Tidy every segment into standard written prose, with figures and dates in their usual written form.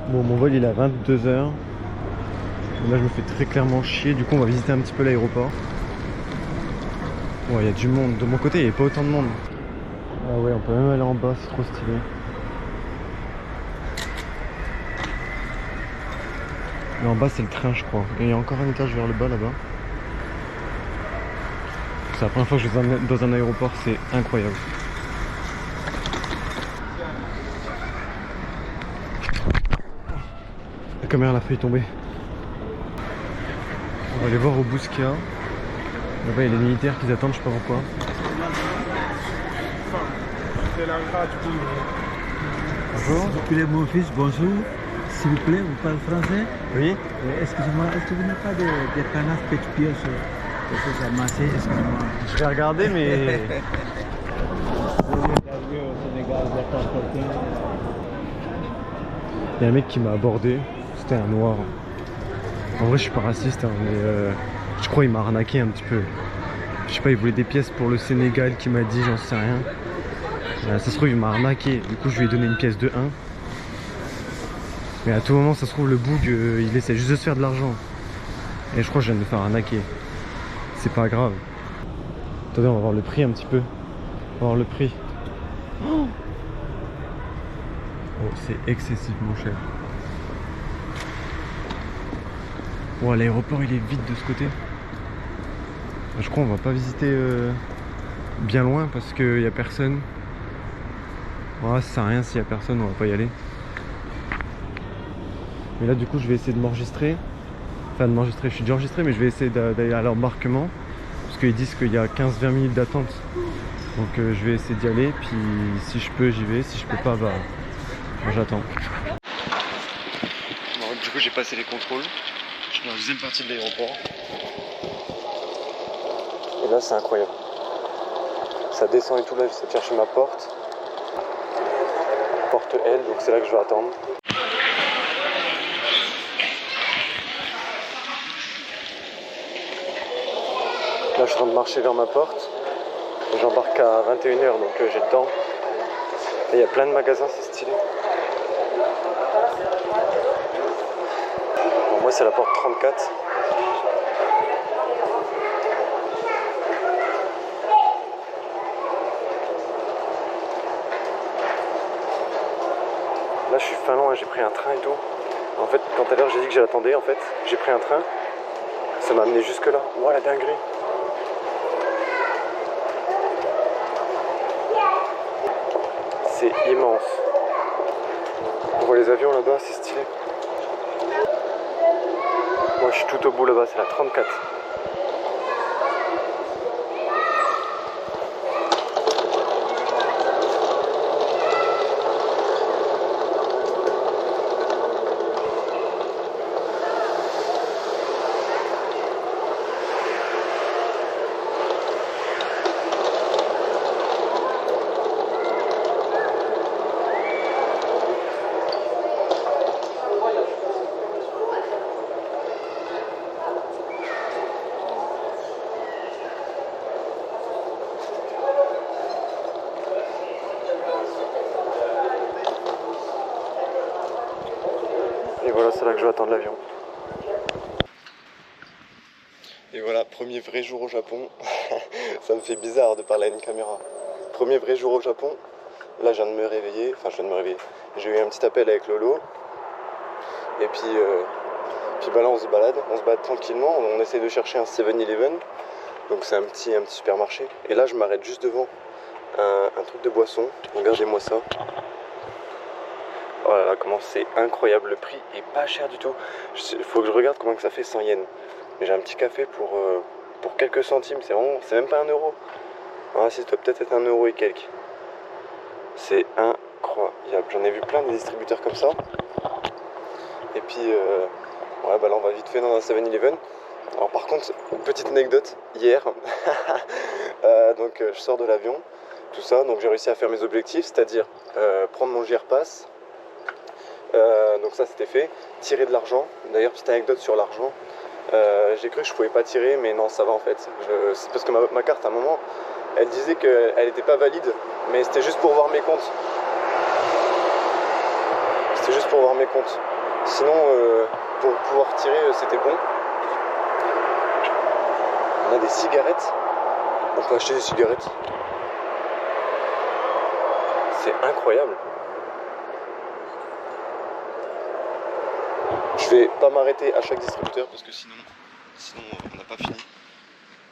Bon, mon vol il est à 22 heures. Là je me fais très clairement chier, du coup on va visiter un petit peu l'aéroport. Ouais, il y a du monde. De mon côté il n'y a pas autant de monde. Ah ouais, on peut même aller en bas, c'est trop stylé. Mais en bas c'est le train je crois. Et il y a encore un étage vers le bas là-bas. C'est la première fois que je vais dans un aéroport, c'est incroyable. La caméra elle a failli tomber. On va aller voir au Bouskia. Là-bas il y a les militaires qui attendent, je sais pas pourquoi. Bonjour. S'il vous plaît, mon fils, bonjour. S'il vous plaît, vous parlez français? Oui. Excusez-moi, est-ce que vous n'avez pas de canard petit pièce quelque chose à masser? Excusez-moi. Je vais regarder mais... Il y a un mec qui m'a abordé, c'était un noir. En vrai je suis pas raciste hein, mais je crois qu'il m'a arnaqué un petit peu. Je sais pas, il voulait des pièces pour le Sénégal qu'il m'a dit, j'en sais rien. Ça se trouve il m'a arnaqué, du coup je lui ai donné une pièce de 1. Mais à tout moment ça se trouve le boug il essaie juste de se faire de l'argent. Et je crois que je viens de me faire arnaquer. C'est pas grave. Attendez, on va voir le prix un petit peu. On va voir le prix. Oh, c'est excessivement cher. Bon, l'aéroport il est vide de ce côté. Je crois qu'on va pas visiter bien loin parce qu'il n'y a personne. Ouais, ça sert à rien s'il y a personne, on va pas y aller. Mais là du coup je vais essayer de m'enregistrer. Enfin de m'enregistrer, je suis déjà enregistré mais je vais essayer d'aller à l'embarquement. Parce qu'ils disent qu'il y a 15-20 minutes d'attente. Donc je vais essayer d'y aller, puis si je peux j'y vais, si je peux pas bah j'attends. Bon, du coup j'ai passé les contrôles. Je suis dans la deuxième partie de l'aéroport. Et là c'est incroyable. Ça descend et tout, là j'essaie de chercher ma porte. Porte L, donc c'est là que je vais attendre. Là je suis en train de marcher vers ma porte. J'embarque à 21 h donc j'ai le temps. Et il y a plein de magasins, c'est stylé. Bon, moi c'est la porte 34. Là je suis fin loin, j'ai pris un train et tout. En fait quand tout à l'heure j'ai dit que j'attendais, en fait j'ai pris un train. Ça m'a amené jusque là. Ouah, la dinguerie. C'est immense. On voit les avions là-bas, c'est stylé. Moi je suis tout au bout là-bas, c'est la 34. Et voilà, c'est là que je vais attendre l'avion. Et voilà, premier vrai jour au Japon. Ça me fait bizarre de parler à une caméra. Premier vrai jour au Japon. Là, je viens de me réveiller. Enfin, je viens de me réveiller. J'ai eu un petit appel avec Lolo. Et puis bah là, on se balade tranquillement. On essaie de chercher un 7-Eleven. Donc c'est un petit supermarché. Et là, je m'arrête juste devant un truc de boisson. Regardez-moi ça. Oh là là, comment c'est incroyable, le prix est pas cher du tout. Il faut que je regarde comment que ça fait 100 yens. J'ai un petit café pour quelques centimes, c'est même pas 1 euro. Ah si, ça doit peut-être être 1 euro et quelques. C'est incroyable, j'en ai vu plein des distributeurs comme ça. Et puis, ouais, bah là on va vite fait dans un 7-Eleven. Alors par contre, petite anecdote, hier, donc je sors de l'avion, tout ça, donc j'ai réussi à faire mes objectifs, c'est-à-dire prendre mon JR Pass. Donc ça c'était fait, tirer de l'argent. D'ailleurs petite anecdote sur l'argent, j'ai cru que je pouvais pas tirer mais non ça va en fait. C'est parce que ma carte à un moment elle disait qu'elle n'était pas valide mais c'était juste pour voir mes comptes. C'était juste pour voir mes comptes. Sinon, pour pouvoir tirer, c'était bon. On a des cigarettes. On peut acheter des cigarettes. C'est incroyable. Je vais pas m'arrêter à chaque distributeur parce que sinon on n'a pas fini.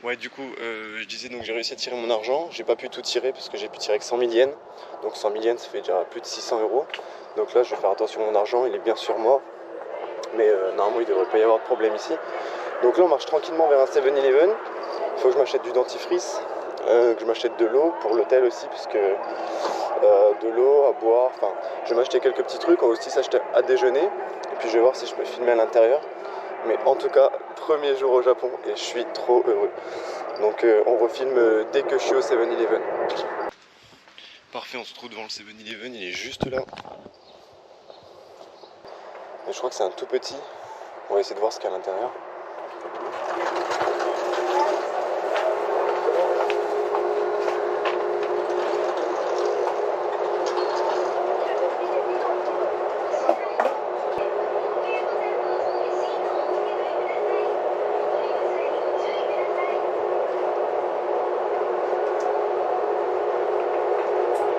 Ouais, du coup, je disais donc j'ai réussi à tirer mon argent. J'ai pas pu tout tirer parce que j'ai pu tirer que 100 000 yens. Donc 100 000 yens, ça fait déjà plus de 600 €. Donc là, je vais faire attention à mon argent. Il est bien sur moi. Mais normalement, il devrait pas y avoir de problème ici. Donc là, on marche tranquillement vers un 7-Eleven. Il faut que je m'achète du dentifrice, que je m'achète de l'eau pour l'hôtel aussi, puisque de l'eau à boire. Enfin, je vais m'acheter quelques petits trucs. On va aussi s'acheter à déjeuner. Et puis je vais voir si je peux filmer à l'intérieur. Mais en tout cas, premier jour au Japon et je suis trop heureux. Donc on refilme dès que je suis au 7-Eleven. Parfait, on se trouve devant le 7-Eleven, il est juste là. Et je crois que c'est un tout petit. On va essayer de voir ce qu'il y a à l'intérieur.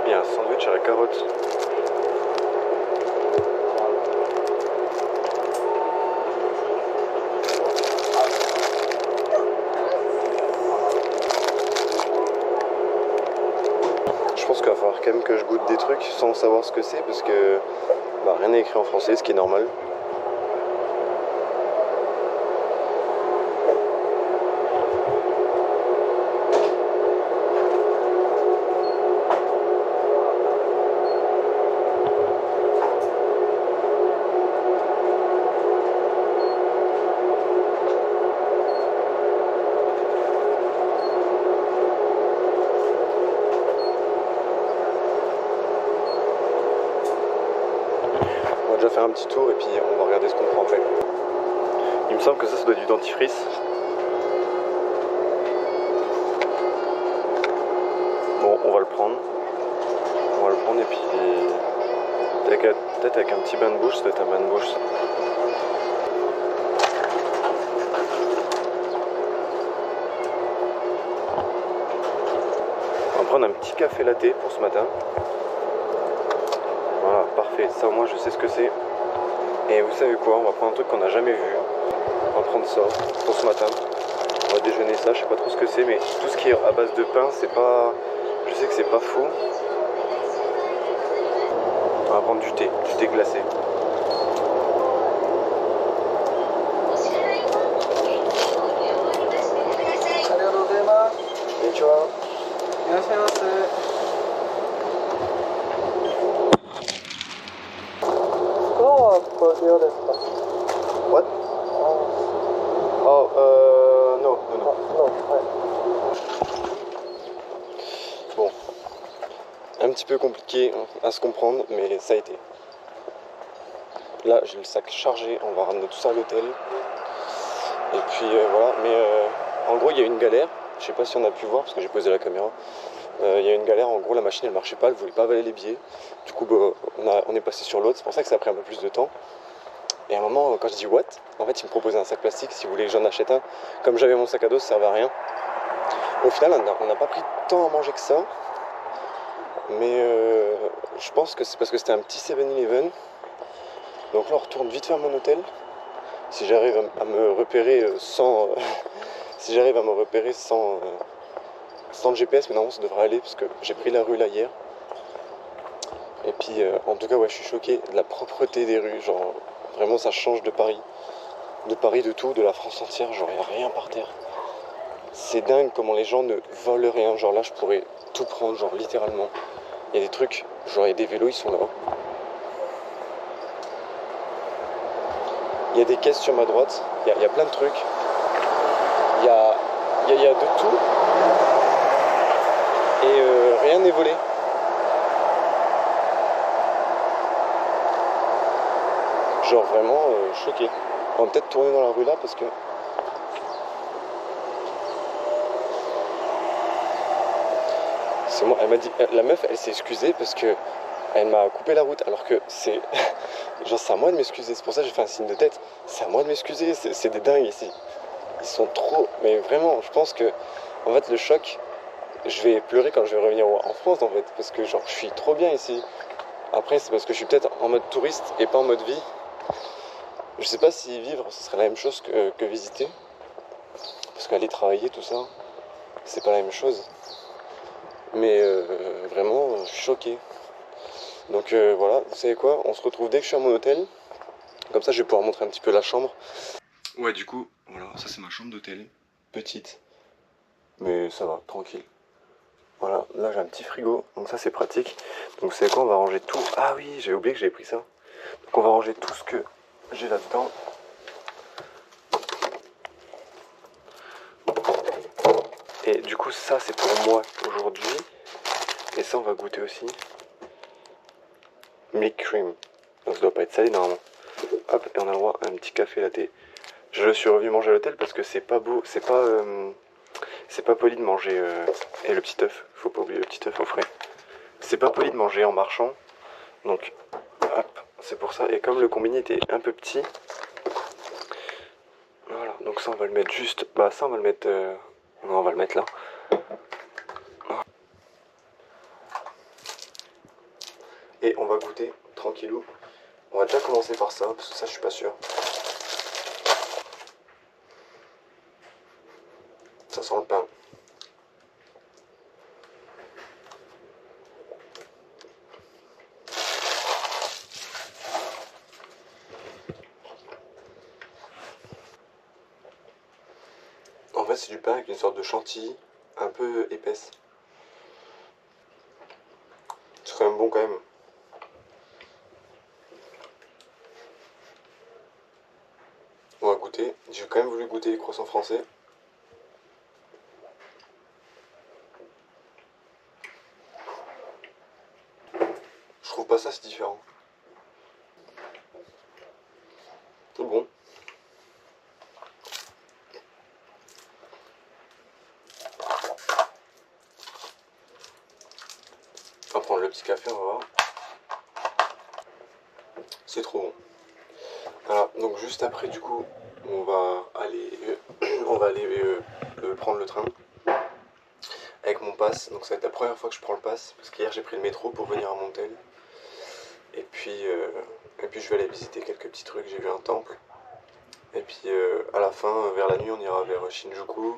Il y a un sandwich à la carotte. Je pense qu'il va falloir quand même que je goûte des trucs sans savoir ce que c'est parce que rien n'est écrit en français, ce qui est normal. On va déjà faire un petit tour et puis on va regarder ce qu'on prend après. Il me semble que ça doit être du dentifrice. Bon, on va le prendre. On va le prendre et puis peut-être avec un petit bain de bouche, ça doit être un bain de bouche ça. On va prendre un petit café latte pour ce matin. Voilà, parfait. Ça au moins je sais ce que c'est. Et vous savez quoi, on va prendre un truc qu'on n'a jamais vu. On va prendre ça pour ce matin. On va déjeuner ça, je sais pas trop ce que c'est, mais tout ce qui est à base de pain, c'est pas... Je sais que c'est pas faux. On va prendre du thé glacé. Et tu vois. What? No. Bon, un petit peu compliqué à se comprendre, mais ça a été. Là, j'ai le sac chargé, on va ramener tout ça à l'hôtel. Et puis voilà, mais en gros, il y a une galère. Je sais pas si on a pu voir parce que j'ai posé la caméra. Il y a une galère, en gros, la machine elle marchait pas, elle voulait pas avaler les billets. Du coup, on est passé sur l'autre, c'est pour ça que ça a pris un peu plus de temps. Et à un moment, quand je dis what, en fait, il me proposait un sac plastique si vous voulez que j'en achète un. Comme j'avais mon sac à dos, ça servait à rien. Au final, on n'a pas pris tant à manger que ça. Mais je pense que c'est parce que c'était un petit 7-Eleven. Donc là, on retourne vite vers mon hôtel. Si j'arrive à me repérer sans... si j'arrive à me repérer sans le GPS, mais normalement ça devrait aller parce que j'ai pris la rue là hier. Et puis en tout cas ouais, je suis choqué de la propreté des rues, genre vraiment ça change de Paris, de tout, de la France entière, genre il n'y a rien par terre. C'est dingue comment les gens ne volent rien, genre là je pourrais tout prendre, genre littéralement. Il y a des trucs, genre il y a des vélos, ils sont là. Il y a des caisses sur ma droite, il y a plein de trucs. Il y a de tout. Et rien n'est volé. Genre vraiment choqué. On va peut-être tourner dans la rue là parce que... C'est moi, elle m'a dit... La meuf, elle s'est excusée parce que elle m'a coupé la route alors que c'est... Genre c'est à moi de m'excuser, c'est pour ça que j'ai fait un signe de tête. C'est à moi de m'excuser, c'est des dingues ici. Ils sont trop... Mais vraiment, je pense que, en fait, le choc, je vais pleurer quand je vais revenir en France, en fait. Parce que, genre, je suis trop bien ici. Après, c'est parce que je suis peut-être en mode touriste et pas en mode vie. Je sais pas si vivre, ce serait la même chose que visiter. Parce qu'aller travailler, tout ça, c'est pas la même chose. Mais vraiment, je suis choqué. Donc voilà, vous savez quoi, on se retrouve dès que je suis à mon hôtel. Comme ça, je vais pouvoir montrer un petit peu la chambre. Ouais, du coup, voilà, ça c'est ma chambre d'hôtel. Petite. Mais ça va, tranquille. Voilà, là j'ai un petit frigo, donc ça c'est pratique. Donc vous savez quoi, on va ranger tout. Ah oui, j'ai oublié que j'avais pris ça. Donc on va ranger tout ce que j'ai là-dedans. Et du coup ça c'est pour moi aujourd'hui. Et ça on va goûter aussi. Milk cream. Donc ça doit pas être salé normalement. Hop, et on a le droit à un petit café latte. Je le suis revenu manger à l'hôtel parce que c'est pas beau, c'est pas poli de manger. Et le petit œuf, faut pas oublier le petit œuf au frais. C'est pas poli de manger en marchant. Donc hop, c'est pour ça. Et comme le combiné était un peu petit, voilà, donc ça on va le mettre juste. Bah ça on va le mettre. Non, on va le mettre là. Et on va goûter tranquillou. On va déjà commencer par ça, parce que ça je suis pas sûr. Ça sent le pain. En fait c'est du pain avec une sorte de chantilly un peu épaisse. C'est quand même bon quand même. On va goûter. J'ai quand même voulu goûter les croissants français. Je trouve pas ça si différent. C'est bon. On va prendre le petit café, on va voir. C'est trop bon. Voilà, donc juste après du coup, on va aller, prendre le train avec mon pass. Donc ça va être la première fois que je prends le pass parce qu'hier j'ai pris le métro pour venir à mon hôtel. Et puis je vais aller visiter quelques petits trucs. J'ai vu un temple. Et puis à la fin, vers la nuit, on ira vers Shinjuku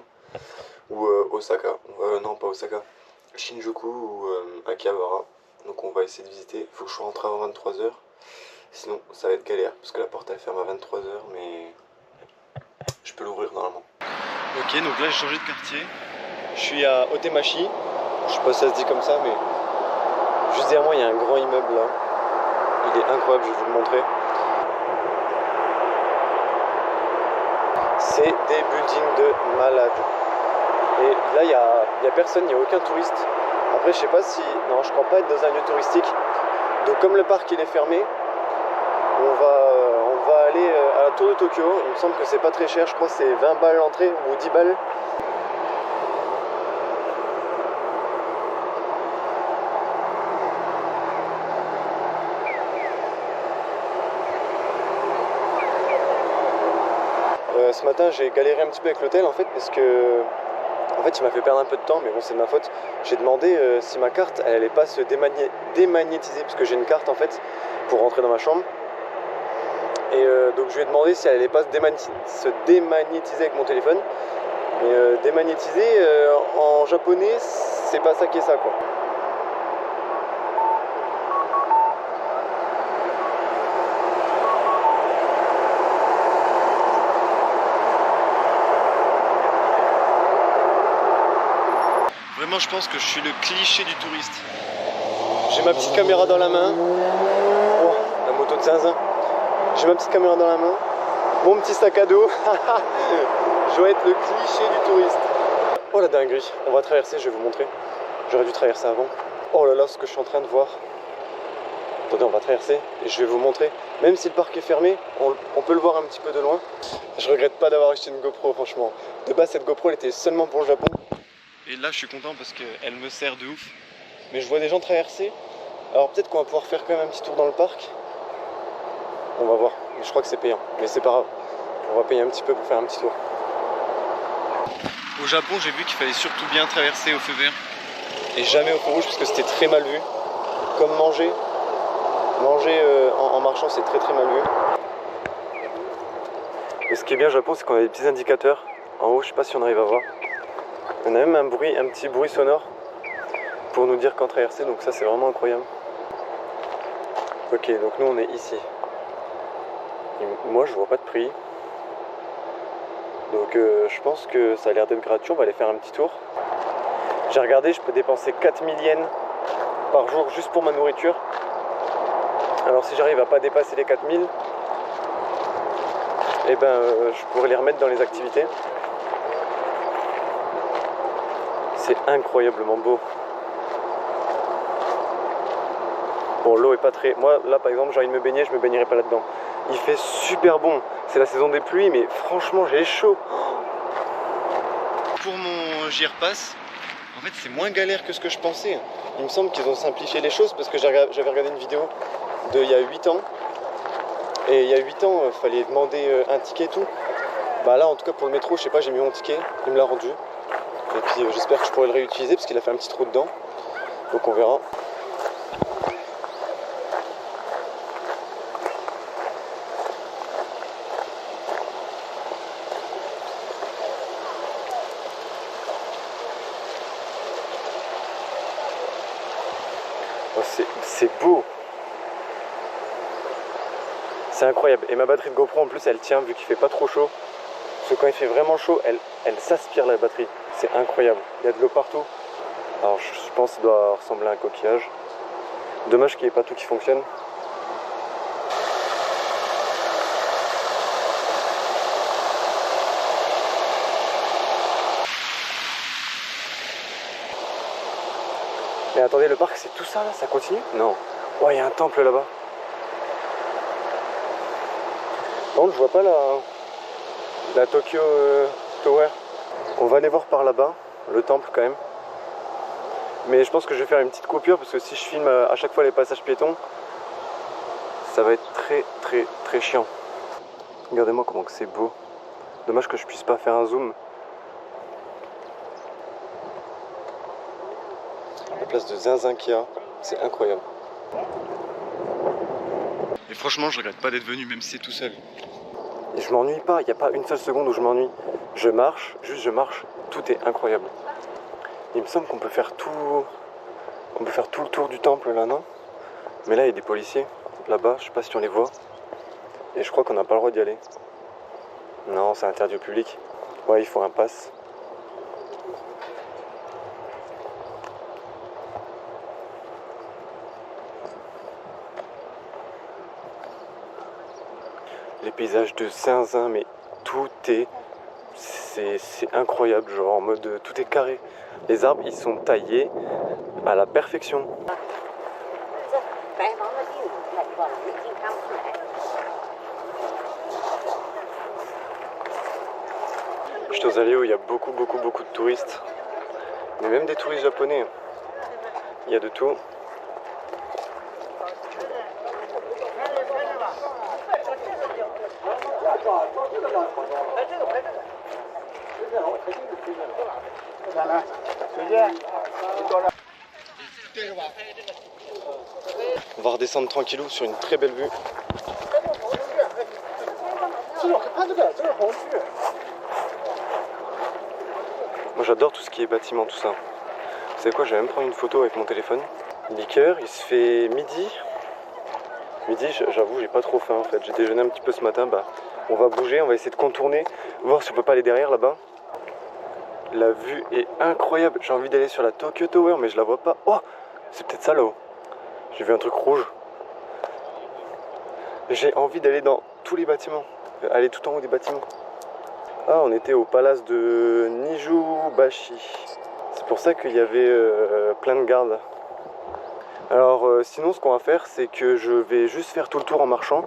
ou Osaka. Non, pas Osaka. Shinjuku ou Akihabara. Donc on va essayer de visiter. Il faut que je sois rentré avant 23h. Sinon ça va être galère parce que la porte elle ferme à 23h, mais je peux l'ouvrir normalement. Ok, donc là j'ai changé de quartier. Je suis à Otemachi. Je sais pas si ça se dit comme ça, mais juste derrière moi il y a un grand immeuble là. Il est incroyable, je vais vous le montrer. C'est des buildings de malades. Et là il y a personne, il n'y a aucun touriste. Après je sais pas si... Non, je crois pas être dans un lieu touristique. Donc comme le parc il est fermé, on va aller à la tour de Tokyo. Il me semble que c'est pas très cher, je crois que c'est 20 balles l'entrée ou 10 balles. Ce matin j'ai galéré un petit peu avec l'hôtel en fait parce que en fait il m'a fait perdre un peu de temps, mais bon c'est de ma faute. J'ai demandé si ma carte elle allait pas se démagnétiser parce que j'ai une carte en fait pour rentrer dans ma chambre. Et donc je lui ai demandé si elle allait pas se démagnétiser avec mon téléphone. Mais démagnétiser en japonais c'est pas ça qui est ça quoi. Vraiment je pense que je suis le cliché du touriste. J'ai ma petite caméra dans la main. Oh, la moto de zinzin. J'ai ma petite caméra dans la main. Mon petit sac à dos. Je dois être le cliché du touriste. Oh la dinguerie. On va traverser, je vais vous montrer. J'aurais dû traverser avant. Oh là là, ce que je suis en train de voir. Attendez, on va traverser et je vais vous montrer. Même si le parc est fermé, on peut le voir un petit peu de loin. Je regrette pas d'avoir acheté une GoPro, franchement. De base, cette GoPro, elle était seulement pour le Japon. Et là, je suis content parce qu'elle me sert de ouf. Mais je vois des gens traverser. Alors peut-être qu'on va pouvoir faire quand même un petit tour dans le parc. On va voir. Je crois que c'est payant. Mais c'est pas grave. On va payer un petit peu pour faire un petit tour. Au Japon, j'ai vu qu'il fallait surtout bien traverser au feu vert. Et jamais au feu rouge parce que c'était très mal vu. Comme manger. Manger en marchant, c'est très très mal vu. Et ce qui est bien au Japon, c'est qu'on a des petits indicateurs. En haut, je sais pas si on arrive à voir. On a même un petit bruit sonore pour nous dire quand traverser, donc ça c'est vraiment incroyable. Ok, donc nous on est ici. Et moi je vois pas de prix. Donc je pense que ça a l'air d'être gratuit, on va aller faire un petit tour. J'ai regardé, je peux dépenser 4000 yens par jour juste pour ma nourriture. Alors si j'arrive à pas dépasser les 4000, eh ben je pourrais les remettre dans les activités. C'est incroyablement beau. Bon, l'eau est pas très... Moi, là, par exemple, j'ai envie de me baigner, je me baignerai pas là-dedans. Il fait super bon. C'est la saison des pluies, mais franchement, j'ai chaud. Pour mon j'y repasse, en fait, c'est moins galère que ce que je pensais. Il me semble qu'ils ont simplifié les choses parce que j'avais regardé une vidéo d'il y a 8 ans. Et il y a 8 ans, il fallait demander un ticket et tout. Bah là, en tout cas, pour le métro, je sais pas, j'ai mis mon ticket. Il me l'a rendu. Et puis j'espère que je pourrai le réutiliser parce qu'il a fait un petit trou dedans. Donc on verra. Oh, c'est beau. C'est incroyable. Et ma batterie de GoPro en plus elle tient vu qu'il fait pas trop chaud. Parce que quand il fait vraiment chaud, elle s'aspire la batterie. C'est incroyable. Il y a de l'eau partout. Alors je pense que ça doit ressembler à un coquillage. Dommage qu'il n'y ait pas tout qui fonctionne. Mais attendez, le parc c'est tout ça là, ça continue? Non. Oh, il y a un temple là-bas. Par contre, je vois pas la Tokyo Tower. On va aller voir par là-bas, le temple quand même. Mais je pense que je vais faire une petite coupure parce que si je filme à chaque fois les passages piétons, ça va être très très très chiant. Regardez-moi comment que c'est beau. Dommage que je puisse pas faire un zoom. La place de Zinzin qu'il y a, c'est incroyable. Et franchement, je regrette pas d'être venu même si c'est tout seul. Et je m'ennuie pas, il n'y a pas une seule seconde où je m'ennuie. Je marche, juste je marche, tout est incroyable. Il me semble qu'on peut faire tout... On peut faire tout le tour du temple là, non? Mais là, il y a des policiers, là-bas, je sais pas si on les voit. Et je crois qu'on n'a pas le droit d'y aller. Non, c'est interdit au public. Ouais, il faut un pass. Les paysages de Zinzin, mais tout est... C'est incroyable, genre en mode tout est carré. Les arbres, ils sont taillés à la perfection. J'étais aux allées où il y a beaucoup de touristes. Mais même des touristes japonais. Il y a de tout. On va redescendre tranquillou sur une très belle vue. Moi j'adore tout ce qui est bâtiment, tout ça. Vous savez quoi, je vais même prendre une photo avec mon téléphone. Liqueur, il se fait midi. Midi, j'avoue, j'ai pas trop faim en fait. J'ai déjeuné un petit peu ce matin. Bah, on va bouger, on va essayer de contourner, voir si on peut pas aller derrière là-bas. La vue est incroyable. J'ai envie d'aller sur la Tokyo Tower, mais je la vois pas. Oh, c'est peut-être ça là-haut. J'ai vu un truc rouge. J'ai envie d'aller dans tous les bâtiments. Aller tout en haut des bâtiments. Ah, on était au palace de Nijubashi. C'est pour ça qu'il y avait plein de gardes. Alors sinon ce qu'on va faire c'est que je vais juste faire tout le tour en marchant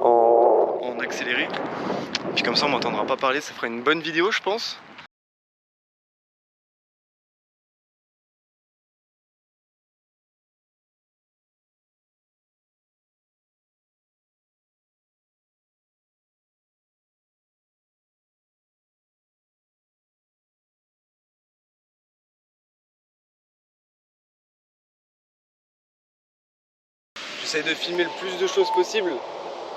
en accéléré. Puis comme ça on m'entendra pas parler, ça fera une bonne vidéo je pense. j'essaie de filmer le plus de choses possible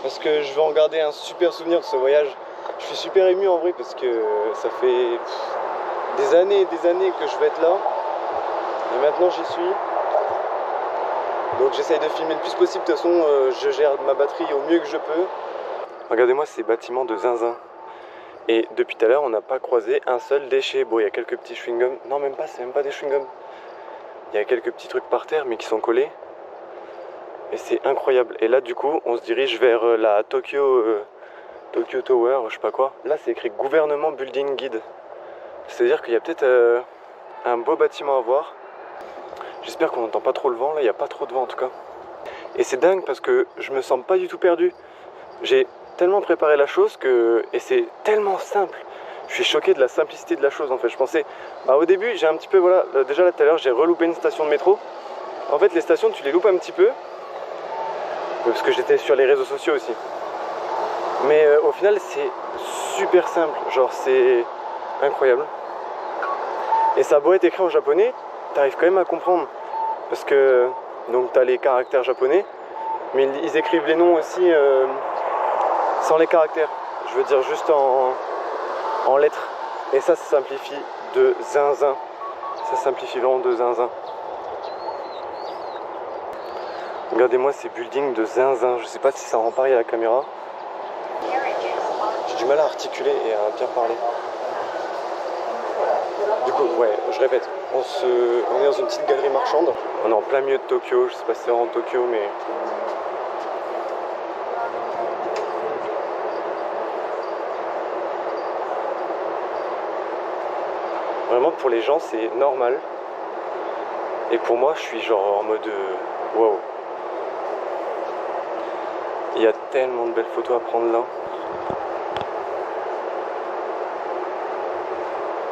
parce que je veux en garder un super souvenir de ce voyage. Je suis super ému en vrai parce que ça fait des années et des années que je vais être là et maintenant j'y suis. Donc j'essaye de filmer le plus possible. De toute façon, je gère ma batterie au mieux que je peux. Regardez-moi ces bâtiments de zinzin. Et depuis tout à l'heure, on n'a pas croisé un seul déchet. Bon, il y a quelques petits chewing-gums. Non, même pas, c'est même pas des chewing-gums. Il y a quelques petits trucs par terre, mais qui sont collés. Et c'est incroyable. Et là, du coup, on se dirige vers la Tokyo Tower, je sais pas quoi. Là, c'est écrit Gouvernement Building Guide. C'est-à-dire qu'il y a peut-être un beau bâtiment à voir. J'espère qu'on n'entend pas trop le vent. Là, il n'y a pas trop de vent en tout cas. Et c'est dingue parce que je me sens pas du tout perdu. J'ai tellement préparé la chose que... Et c'est tellement simple. Je suis choqué de la simplicité de la chose en fait. Je pensais... au début, j'ai un petit peu... Voilà, déjà là tout à l'heure, j'ai reloupé une station de métro. En fait, les stations, tu les loupes un petit peu. Parce que j'étais sur les réseaux sociaux aussi. Mais au final, c'est super simple. Genre, c'est incroyable. Et ça a beau être écrit en japonais, t'arrives quand même à comprendre. Parce que... Donc, t'as les caractères japonais. Mais ils écrivent les noms aussi sans les caractères. Je veux dire juste en lettres. Et ça simplifie de zinzin. Ça simplifie vraiment de zinzin. Regardez-moi ces buildings de zinzin. Je sais pas si ça rend pareil à la caméra. J'ai du mal à articuler et à bien parler. Du coup, ouais, je répète. On est dans une petite galerie marchande. On est en plein milieu de Tokyo. Je sais pas si c'est vraiment Tokyo, mais... Vraiment, pour les gens, c'est normal. Et pour moi, je suis genre en mode... Wow. Il y a tellement de belles photos à prendre là.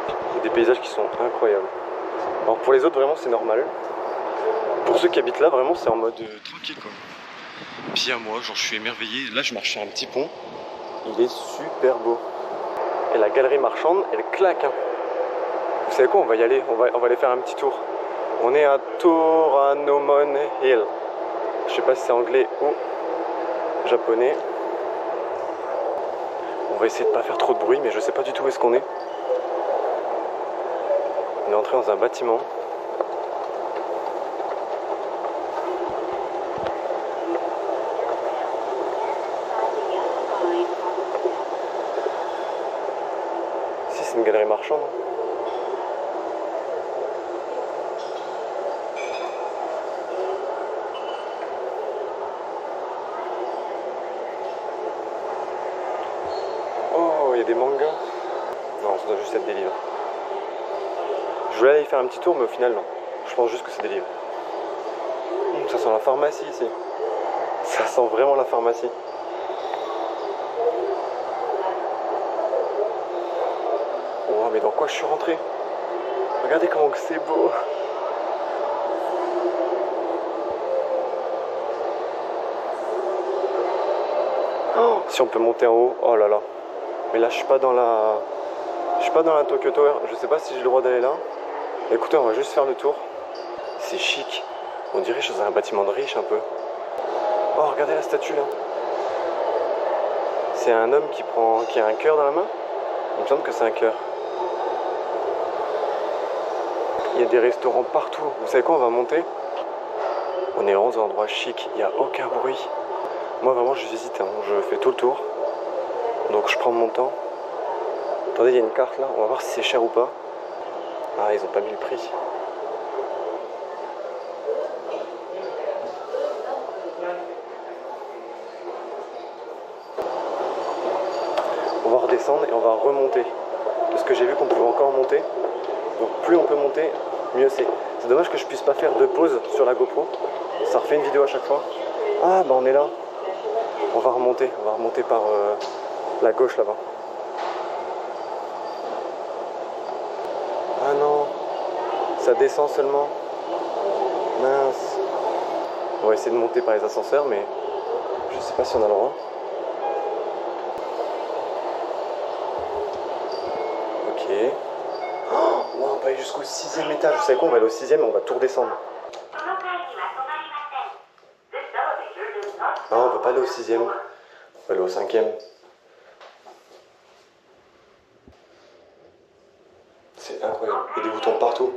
Il y a des paysages qui sont incroyables. Alors pour les autres, vraiment, c'est normal. Pour ceux qui habitent là, vraiment, c'est en mode tranquille, quoi. Puis à moi, genre, je suis émerveillé. Là, je marche sur un petit pont. Il est super beau. Et la galerie marchande, elle claque, hein. Vous savez quoi, on va y aller, on va aller faire un petit tour. On est à Toranomon Hill. Je sais pas si c'est anglais ou japonais. On va essayer de pas faire trop de bruit, mais je sais pas du tout où est-ce qu'on est. On est entré dans un bâtiment. Si, c'est une galerie marchande. Il y a des mangas. Non, ça doit juste être des livres. Je voulais aller faire un petit tour, mais au final, non. Je pense juste que c'est des livres. Ça sent la pharmacie ici. Ça sent vraiment la pharmacie. Oh, mais dans quoi je suis rentré? Regardez comment c'est beau. Oh, si on peut monter en haut, oh là là. Mais là, je suis pas dans la Tokyo Tower. Je sais pas si j'ai le droit d'aller là. Écoutez, on va juste faire le tour. C'est chic. On dirait que je suis dans un bâtiment de riche un peu. Oh, regardez la statue là. C'est un homme qui a un cœur dans la main. Il me semble que c'est un cœur. Il y a des restaurants partout. Vous savez quoi, on va monter. On est vraiment dans un endroit chic. Il n'y a aucun bruit. Moi, vraiment, je visite. Hein. Je fais tout le tour. Donc je prends mon temps. Attendez, il y a une carte là, on va voir si c'est cher ou pas. Ah, ils ont pas mis le prix. On va redescendre et on va remonter. Parce que j'ai vu qu'on pouvait encore monter. Donc plus on peut monter, mieux c'est. C'est dommage que je puisse pas faire de pause sur la GoPro. Ça refait une vidéo à chaque fois. Ah bah on est là. On va remonter par la gauche là-bas. Ah non, ça descend seulement. Mince. On va essayer de monter par les ascenseurs, mais je sais pas si on a le droit. Ok. Oh, on va aller jusqu'au 6e étage. Vous savez quoi, on va aller au 6e et on va tout redescendre. Non, on peut pas aller au 6ème. On va aller au 5ème. C'est incroyable. Il y a des boutons partout.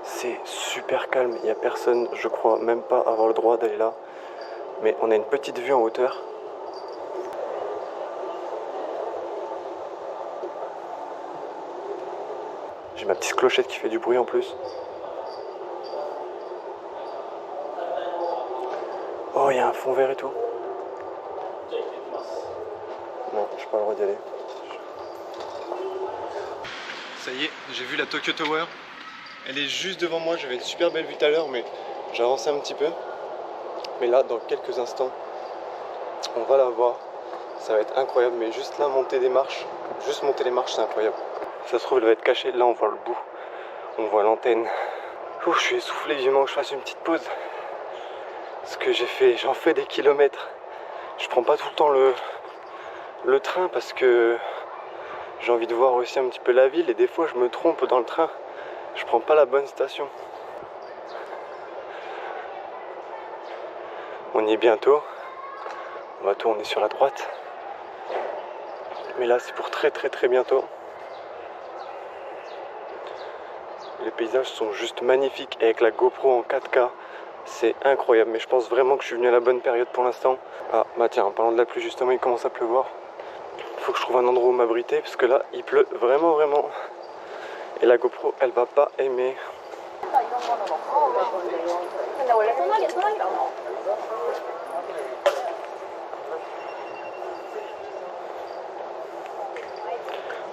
C'est super calme. Il n'y a personne, je crois même pas avoir le droit d'aller là. Mais on a une petite vue en hauteur. J'ai ma petite clochette qui fait du bruit en plus. Oh, il y a un fond vert et tout. Non, j'ai pas le droit d'y aller. Ça y est, j'ai vu la Tokyo Tower. Elle est juste devant moi. J'avais une super belle vue tout à l'heure, mais j'ai avancé un petit peu. Mais là, dans quelques instants, on va la voir. Ça va être incroyable, mais juste là, monter les marches, c'est incroyable. Ça se trouve, elle va être cachée. Là, on voit le bout. On voit l'antenne. Je suis essoufflé, vivement que je fasse une petite pause. Parce que j'en fais des kilomètres. Je prends pas tout le temps le train parce que j'ai envie de voir aussi un petit peu la ville. Et des fois, je me trompe dans le train. Je prends pas la bonne station. On y est bientôt. On va tourner sur la droite. Mais là, c'est pour très bientôt. Les paysages sont juste magnifiques. Et avec la GoPro en 4K, c'est incroyable. Mais je pense vraiment que je suis venu à la bonne période pour l'instant. Ah, bah tiens, en parlant de la pluie, justement, il commence à pleuvoir. Il faut que je trouve un endroit où m'abriter parce que là, il pleut vraiment. Et la GoPro, elle va pas aimer.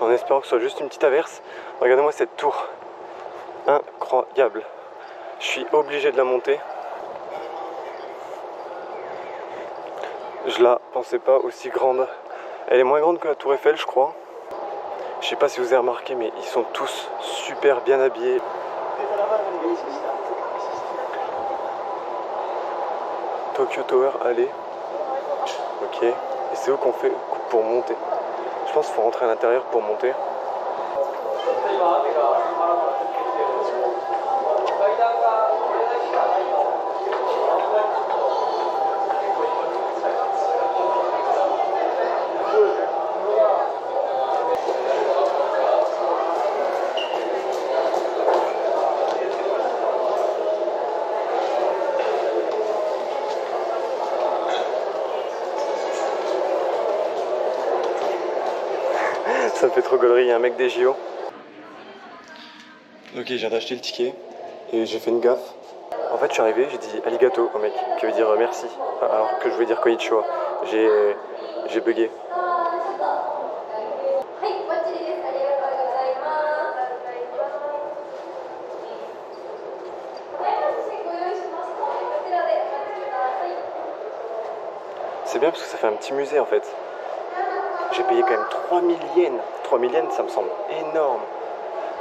En espérant que ce soit juste une petite averse. Regardez-moi cette tour. Incroyable. Je suis obligé de la monter. Je la pensais pas aussi grande. Elle est moins grande que la tour Eiffel, je crois. Je sais pas si vous avez remarqué, mais ils sont tous super bien habillés. Tokyo Tower, allez. Ok. Et c'est où qu'on fait pour monter? Je pense qu'il faut rentrer à l'intérieur pour monter. Ça me fait trop gaulerie, il y a un mec des JO. Ok, je viens d'acheter le ticket et j'ai fait une gaffe. En fait, je suis arrivé, j'ai dit arigato au mec, qui veut dire merci, alors que je voulais dire konnichiwa. J'ai bugué. C'est bien parce que ça fait un petit musée en fait. J'ai payé quand même 3000 yens. 3000 yens, ça me semble énorme.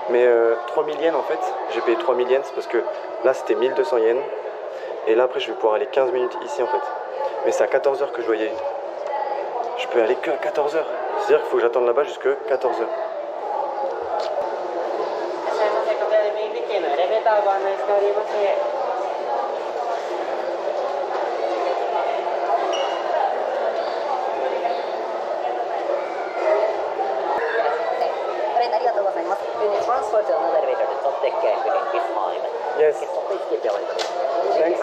Mais 3000 yens en fait, j'ai payé 3000 yens parce que là c'était 1200 yens. Et là après je vais pouvoir aller 15 minutes ici en fait. Mais c'est à 14h que je dois y aller. Je peux aller que à 14h. C'est-à-dire qu'il faut que j'attende là-bas jusqu'à 14h. Yes. Thanks.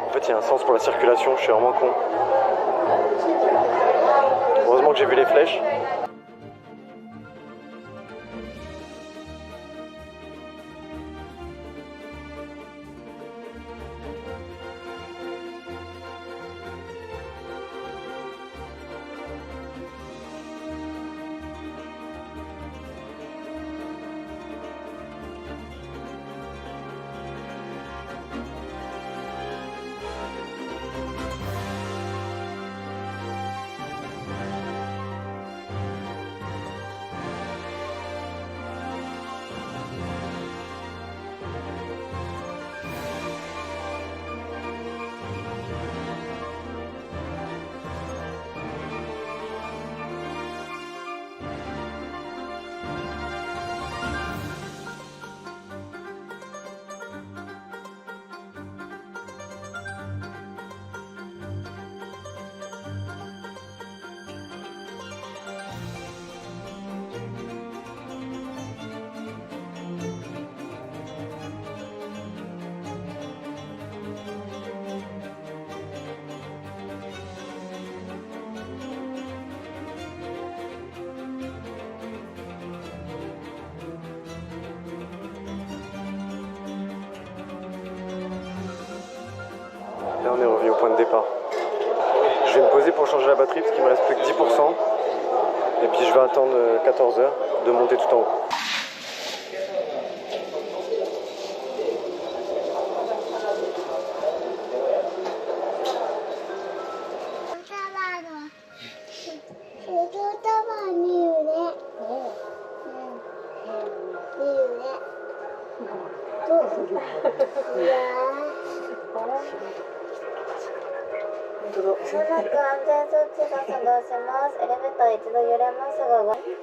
En fait, il y a un sens pour la circulation, je suis vraiment con. Heureusement que j'ai vu les flèches. Là on est revenu au point de départ. Je vais me poser pour changer la batterie parce qu'il me reste plus que 10%. Et puis je vais attendre 14 h de monter tout en haut.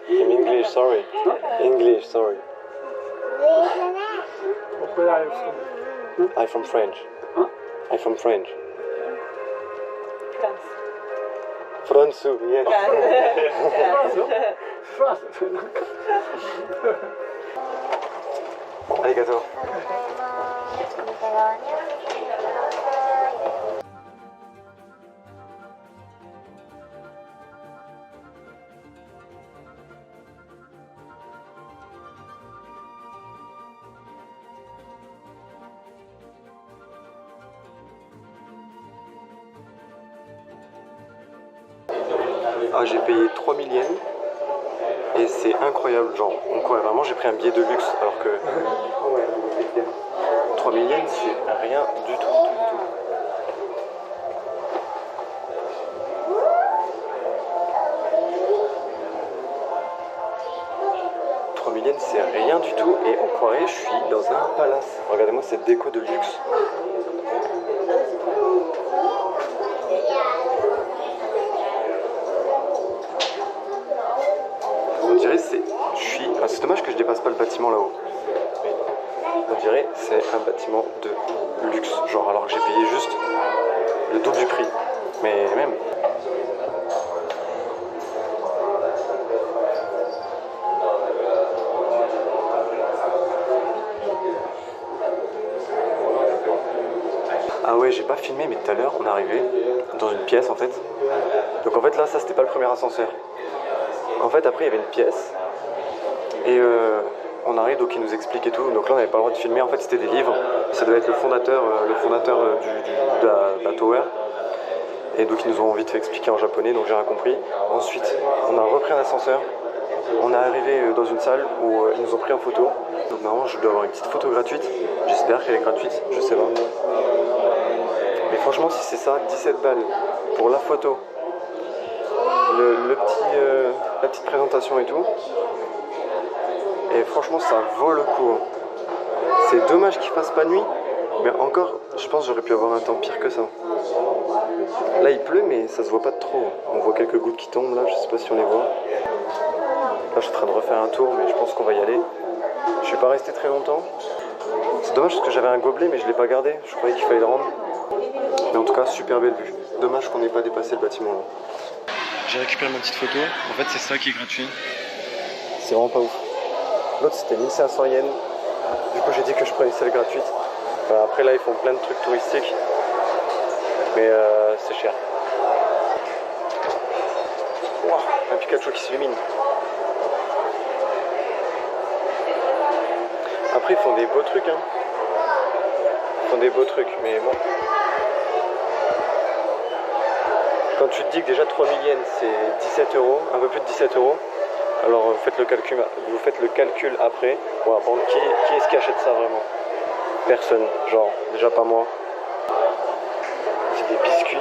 In English, sorry. English, sorry. I'm from French. I'm from French. France, yes. Arigato. Ah, j'ai payé 3000 yens et c'est incroyable, genre on croit vraiment j'ai pris un billet de luxe alors que 3000 yens c'est rien du tout, du tout. C'est rien du tout et on croirait que je suis dans un palace. Regardez-moi cette déco de luxe. On dirait c'est dommage que je dépasse pas le bâtiment là-haut. On dirait c'est un bâtiment de luxe, genre alors que j'ai payé juste le double du prix. Mais même. Ah ouais, j'ai pas filmé, mais tout à l'heure, on est arrivé dans une pièce en fait. Donc en fait là, ça c'était pas le premier ascenseur. En fait après il y avait une pièce et on arrive donc il nous explique et tout. Donc là on n'avait pas le droit de filmer, en fait c'était des livres. Ça devait être le fondateur de la tower. Et donc ils nous ont vite fait expliquer en japonais, donc j'ai rien compris. Ensuite on a repris un ascenseur. On est arrivé dans une salle où ils nous ont pris en photo. Donc normalement je dois avoir une petite photo gratuite. J'espère qu'elle est gratuite, je sais pas. Mais franchement si c'est ça, 17 balles pour la photo, la petite présentation et tout. Et franchement ça vaut le coup. C'est dommage qu'il fasse pas nuit. Mais encore, je pense que j'aurais pu avoir un temps pire que ça. Là il pleut mais ça se voit pas trop. On voit quelques gouttes qui tombent là, je sais pas si on les voit. Là je suis en train de refaire un tour mais je pense qu'on va y aller. Je suis pas resté très longtemps. C'est dommage parce que j'avais un gobelet mais je l'ai pas gardé. Je croyais qu'il fallait le rendre. Mais en tout cas super belle vue. Dommage qu'on n'ait pas dépassé le bâtiment là. J'ai récupéré ma petite photo. En fait c'est ça qui est gratuit. C'est vraiment pas ouf. L'autre c'était 1500 yens. Du coup j'ai dit que je prenais celle gratuite. Après là ils font plein de trucs touristiques. Mais c'est cher. Wow, un Pikachu qui s'illumine. Après ils font des beaux trucs hein. Ils font des beaux trucs mais bon. Quand tu te dis que déjà 3000 yens c'est 17 euros, un peu plus de 17 euros. Alors vous faites le calcul après. Bon, bon, qui est-ce qui achète ça vraiment? Personne, genre déjà pas moi. C'est des biscuits.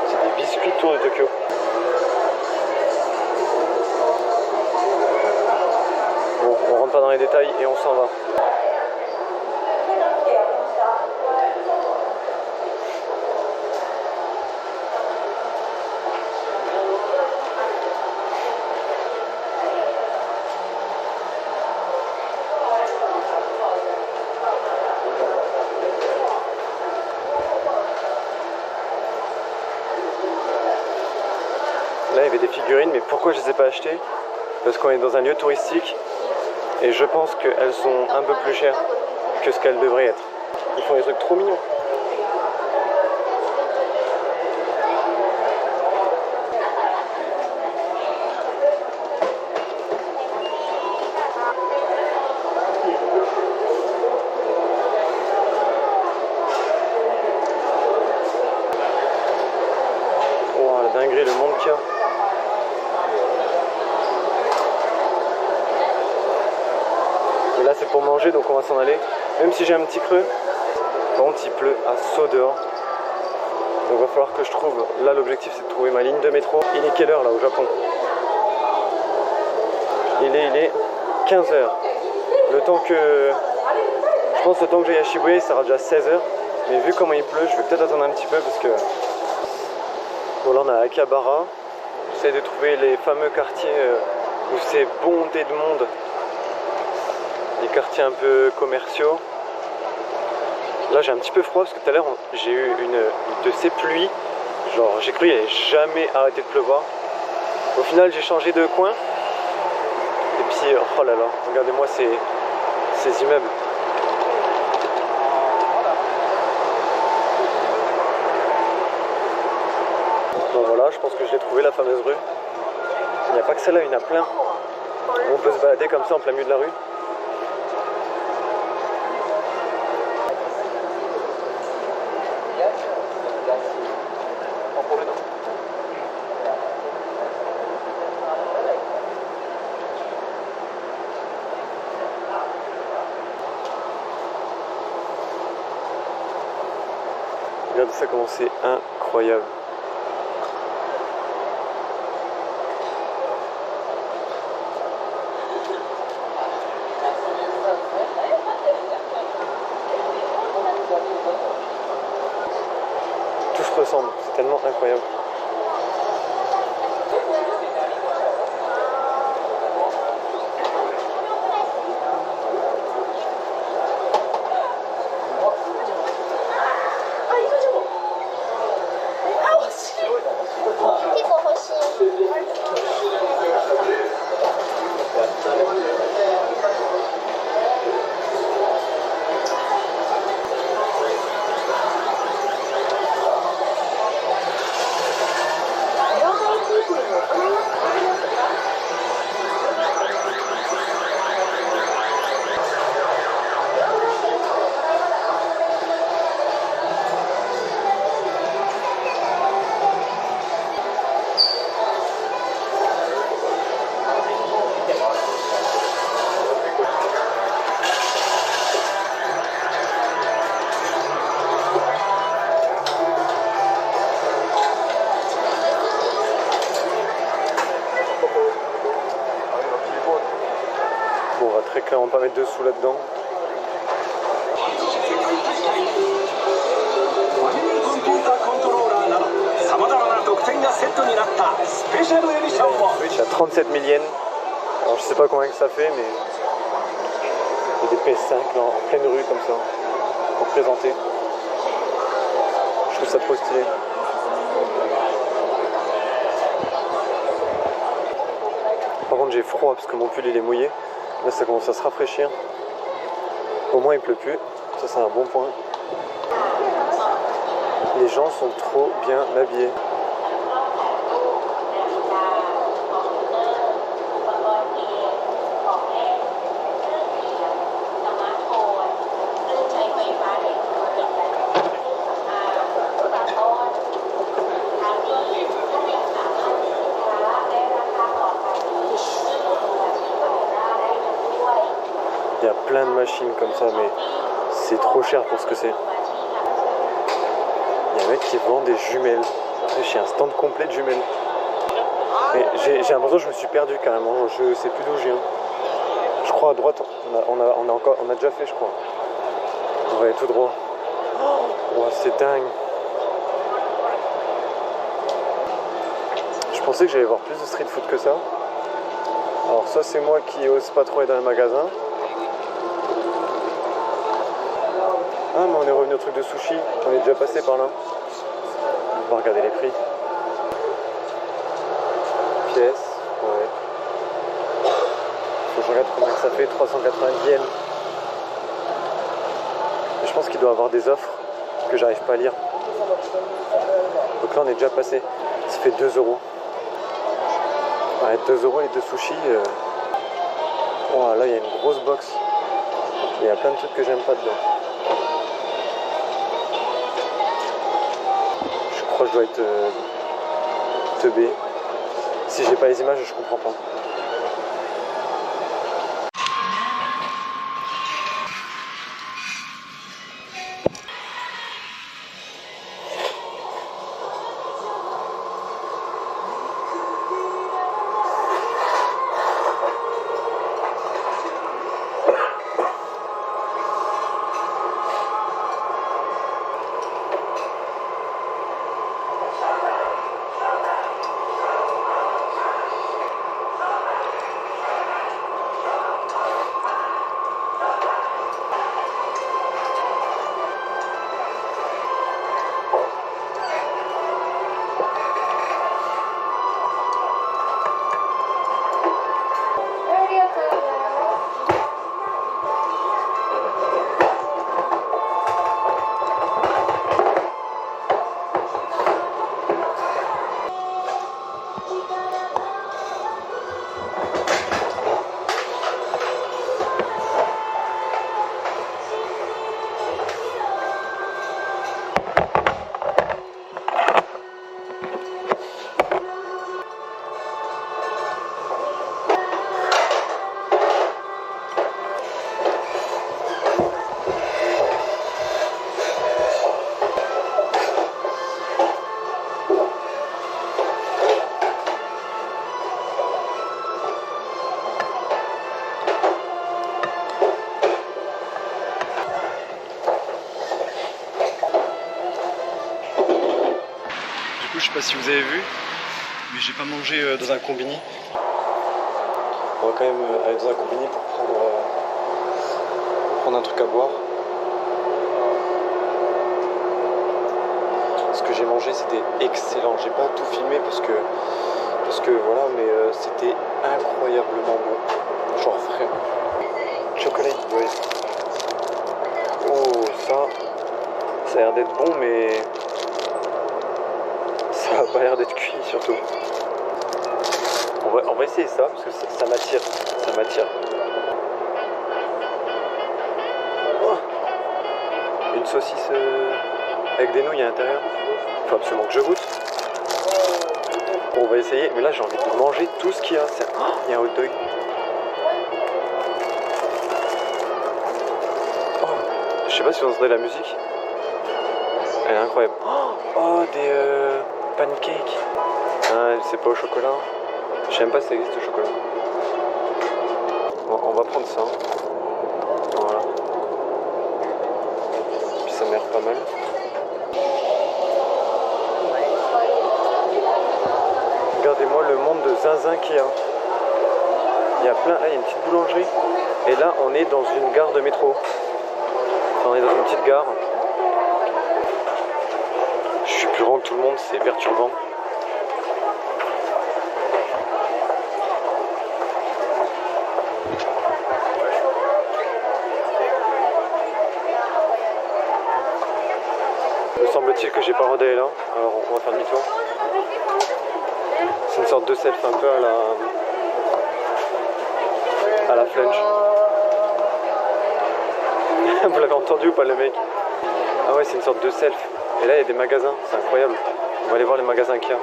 C'est des biscuits Tour de Tokyo. Bon, on rentre pas dans les détails et on s'en va. Là il y avait des figurines, mais pourquoi je les ai pas achetées? Parce qu'on est dans un lieu touristique et je pense qu'elles sont un peu plus chères que ce qu'elles devraient être. Ils font des trucs trop mignons. assez pour manger, donc on va s'en aller. Même si j'ai un petit creux. Par contre, il pleut à saut dehors. Donc il va falloir que je trouve. Là, l'objectif, c'est de trouver ma ligne de métro. Il est quelle heure là au Japon? Il est 15 h. Le temps que. Je pense le temps que j'aille à Shibuya, il sera déjà 16 h. Mais vu comment il pleut, je vais peut-être attendre un petit peu parce que. Bon, là, on est à Akihabara. J'essaie de trouver les fameux quartiers où c'est bondé de monde. Des quartiers un peu commerciaux. Là j'ai un petit peu froid parce que tout à l'heure j'ai eu une de ces pluies. Genre j'ai cru qu'il n'allait jamais arrêter de pleuvoir. Au final j'ai changé de coin. Et puis oh là là, regardez-moi ces immeubles. Bon voilà, je pense que je l'ai trouvé la fameuse rue. Il n'y a pas que celle-là, il y en a plein. On peut se balader comme ça en plein milieu de la rue. Regardez ça comment c'est incroyable. Tout se ressemble, c'est tellement incroyable. Bon, on va très clairement pas mettre de sous là-dedans. J'ai 37 000 yens. Alors je sais pas combien que ça fait, mais il y a des PS5 là, en pleine rue comme ça, pour présenter. Je trouve ça trop stylé. Par contre j'ai froid parce que mon pull il est mouillé. Là ça commence à se rafraîchir. Au moins il pleut plus. Ça c'est un bon point. Les gens sont trop bien habillés. Il y a plein de machines comme ça, mais c'est trop cher pour ce que c'est. Il y a un mec qui vend des jumelles. J'ai un stand complet de jumelles. J'ai l'impression que je me suis perdu carrément. Je sais plus d'où je viens. Je crois à droite, on a déjà fait, je crois. On va aller tout droit. Oh, c'est dingue. Je pensais que j'allais voir plus de street food que ça. Alors ça c'est moi qui ose pas trop aller dans les magasins. Ah mais on est revenu au truc de sushi, on est déjà passé par là. On va regarder les prix. Pièces, ouais. Faut que je regarde combien ça fait, 390 yens. Mais je pense qu'il doit avoir des offres que j'arrive pas à lire. Donc là on est déjà passé. Ça fait 2 euros. Ouais, 2 euros les deux sushis. Oh, là il y a une grosse box. Il y a plein de trucs que j'aime pas dedans. Je crois que je dois être teubé. Si j'ai pas les images, je comprends pas. pas si vous avez vu, mais j'ai pas mangé dans un combini. On va quand même aller dans un combini pour prendre un truc à boire. Ce que j'ai mangé c'était excellent. J'ai pas tout filmé parce que voilà, mais c'était incroyablement bon. Genre vraiment. Chocolate boys. Oh, ça a l'air d'être bon, mais ça a pas l'air d'être cuit surtout. On va essayer ça parce que ça m'attire. Ça m'attire. Oh, une saucisse avec des nouilles à l'intérieur. Faut absolument que je goûte. On va essayer, mais là j'ai envie de manger tout ce qu'il y a. Oh, il y a un hot dog. Oh, je sais pas si vous entendez la musique. Elle est incroyable. Oh, des pancakes. Ah, c'est pas au chocolat. Je sais même pas si ça existe au chocolat. Bon, on va prendre ça. Voilà. Puis ça m'a l'air pas mal. Regardez-moi le monde de zinzin qu'il y a. Il y a plein. Là, il y a une petite boulangerie. Et là, on est dans une gare de métro. Enfin, on est dans une petite gare. Je suis plus grand que tout le monde, c'est perturbant. Me semble-t-il que j'ai pas le droit d'aller là. Alors on va faire demi-tour. C'est une sorte de self un peu à la Flunch. Vous l'avez entendu ou pas le mec? Ah ouais, c'est une sorte de self. Et là il y a des magasins, c'est incroyable. On va aller voir les magasins qu'il y a.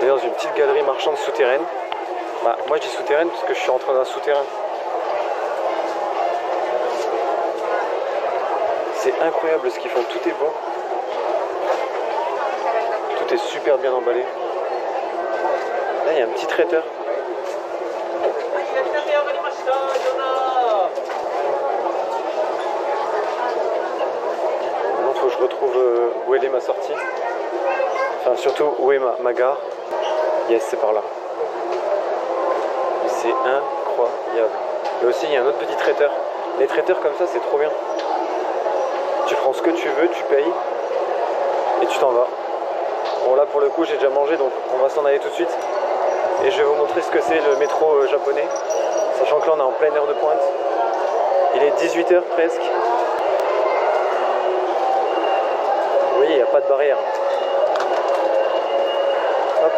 On est dans une petite galerie marchande souterraine. Bah, moi je dis souterraine parce que je suis rentré dans un souterrain. C'est incroyable ce qu'ils font, tout est beau. Tout est super bien emballé. Là il y a un petit traiteur. Maintenant il faut que je retrouve où elle est ma sortie. Enfin surtout où est ma gare. Yes, c'est par là. C'est incroyable. Et aussi il y a un autre petit traiteur. Les traiteurs comme ça c'est trop bien. Tu prends ce que tu veux, tu payes et tu t'en vas. Bon là pour le coup j'ai déjà mangé donc on va s'en aller tout de suite. Et je vais vous montrer ce que c'est le métro japonais. Sachant que là on est en pleine heure de pointe. Il est 18 h presque. Vous voyez il n'y a pas de barrière. Hop.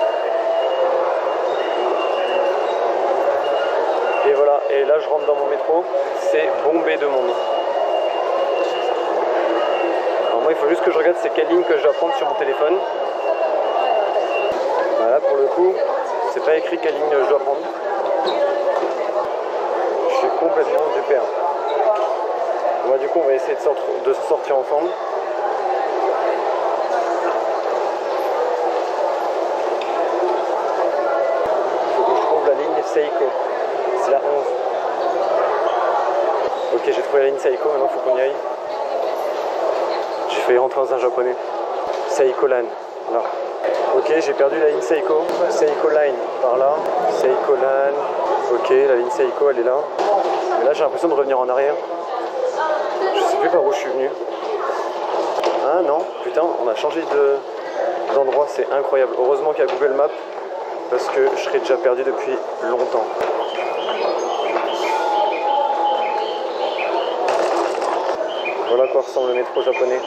Et voilà, et là je rentre dans mon métro, c'est bombé de monde. Alors moi il faut juste que je regarde c'est quelle ligne que je dois prendre sur mon téléphone. Voilà pour le coup, c'est pas écrit quelle ligne je dois prendre. Je suis complètement du père. Moi du coup on va essayer de sortir ensemble. Faut que je trouve la ligne Seiko. C'est la 11. Ok, j'ai trouvé la ligne Seiko, maintenant il faut qu'on y aille. J'ai failli rentrer dans un japonais. Seiko Line, là. Ok, j'ai perdu la ligne Seiko. Seiko Line, par là. Seiko Line. Ok, la ligne Seiko, elle est là. Mais là, j'ai l'impression de revenir en arrière. Je sais plus par où je suis venu. Ah non, putain, on a changé d'endroit, c'est incroyable. Heureusement qu'il y a Google Maps, parce que je serais déjà perdu depuis longtemps. Voilà à quoi ressemble le métro japonais.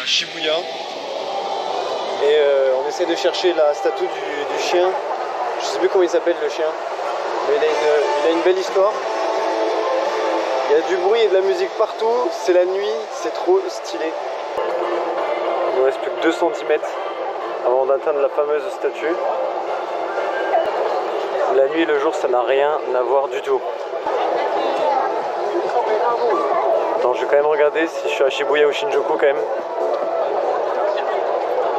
à Shibuya. Et on essaie de chercher la statue du chien. Je sais plus comment il s'appelle le chien. Mais il a une belle histoire. Il y a du bruit et de la musique partout. C'est la nuit, c'est trop stylé. Il nous reste plus que 2 cm avant d'atteindre la fameuse statue. La nuit et le jour, ça n'a rien à voir du tout. Attends, je vais quand même regarder si je suis à Shibuya ou Shinjuku quand même.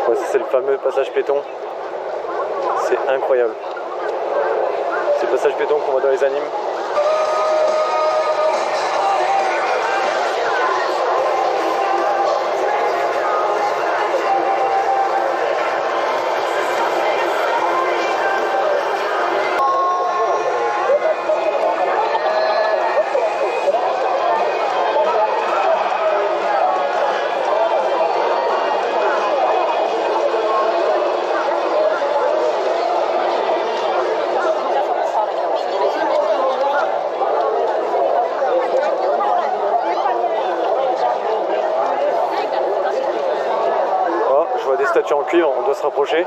Ouais, c'est le fameux passage piéton. C'est incroyable. C'est le passage piéton qu'on voit dans les animes. Statue en cuivre, on doit se rapprocher.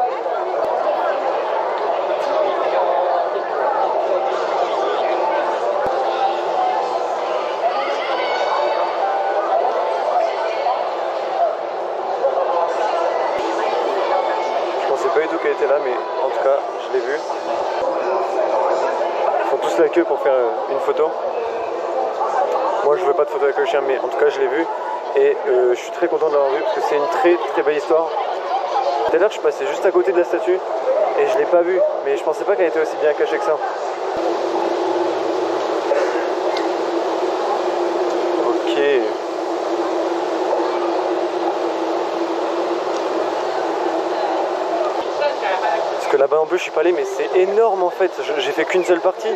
Je pensais pas du tout qu'elle était là, mais en tout cas, je l'ai vue. Ils font tous la queue pour faire une photo. Moi, je veux pas de photo avec le chien, mais en tout cas, je l'ai vue. Et je suis très content de l'avoir vue parce que c'est une très très belle histoire. Tout à l'heure, je passais juste à côté de la statue et je l'ai pas vue, mais je pensais pas qu'elle était aussi bien cachée que ça. Ok. Parce que là-bas en plus, je suis pas allé, mais c'est énorme en fait. J'ai fait qu'une seule partie.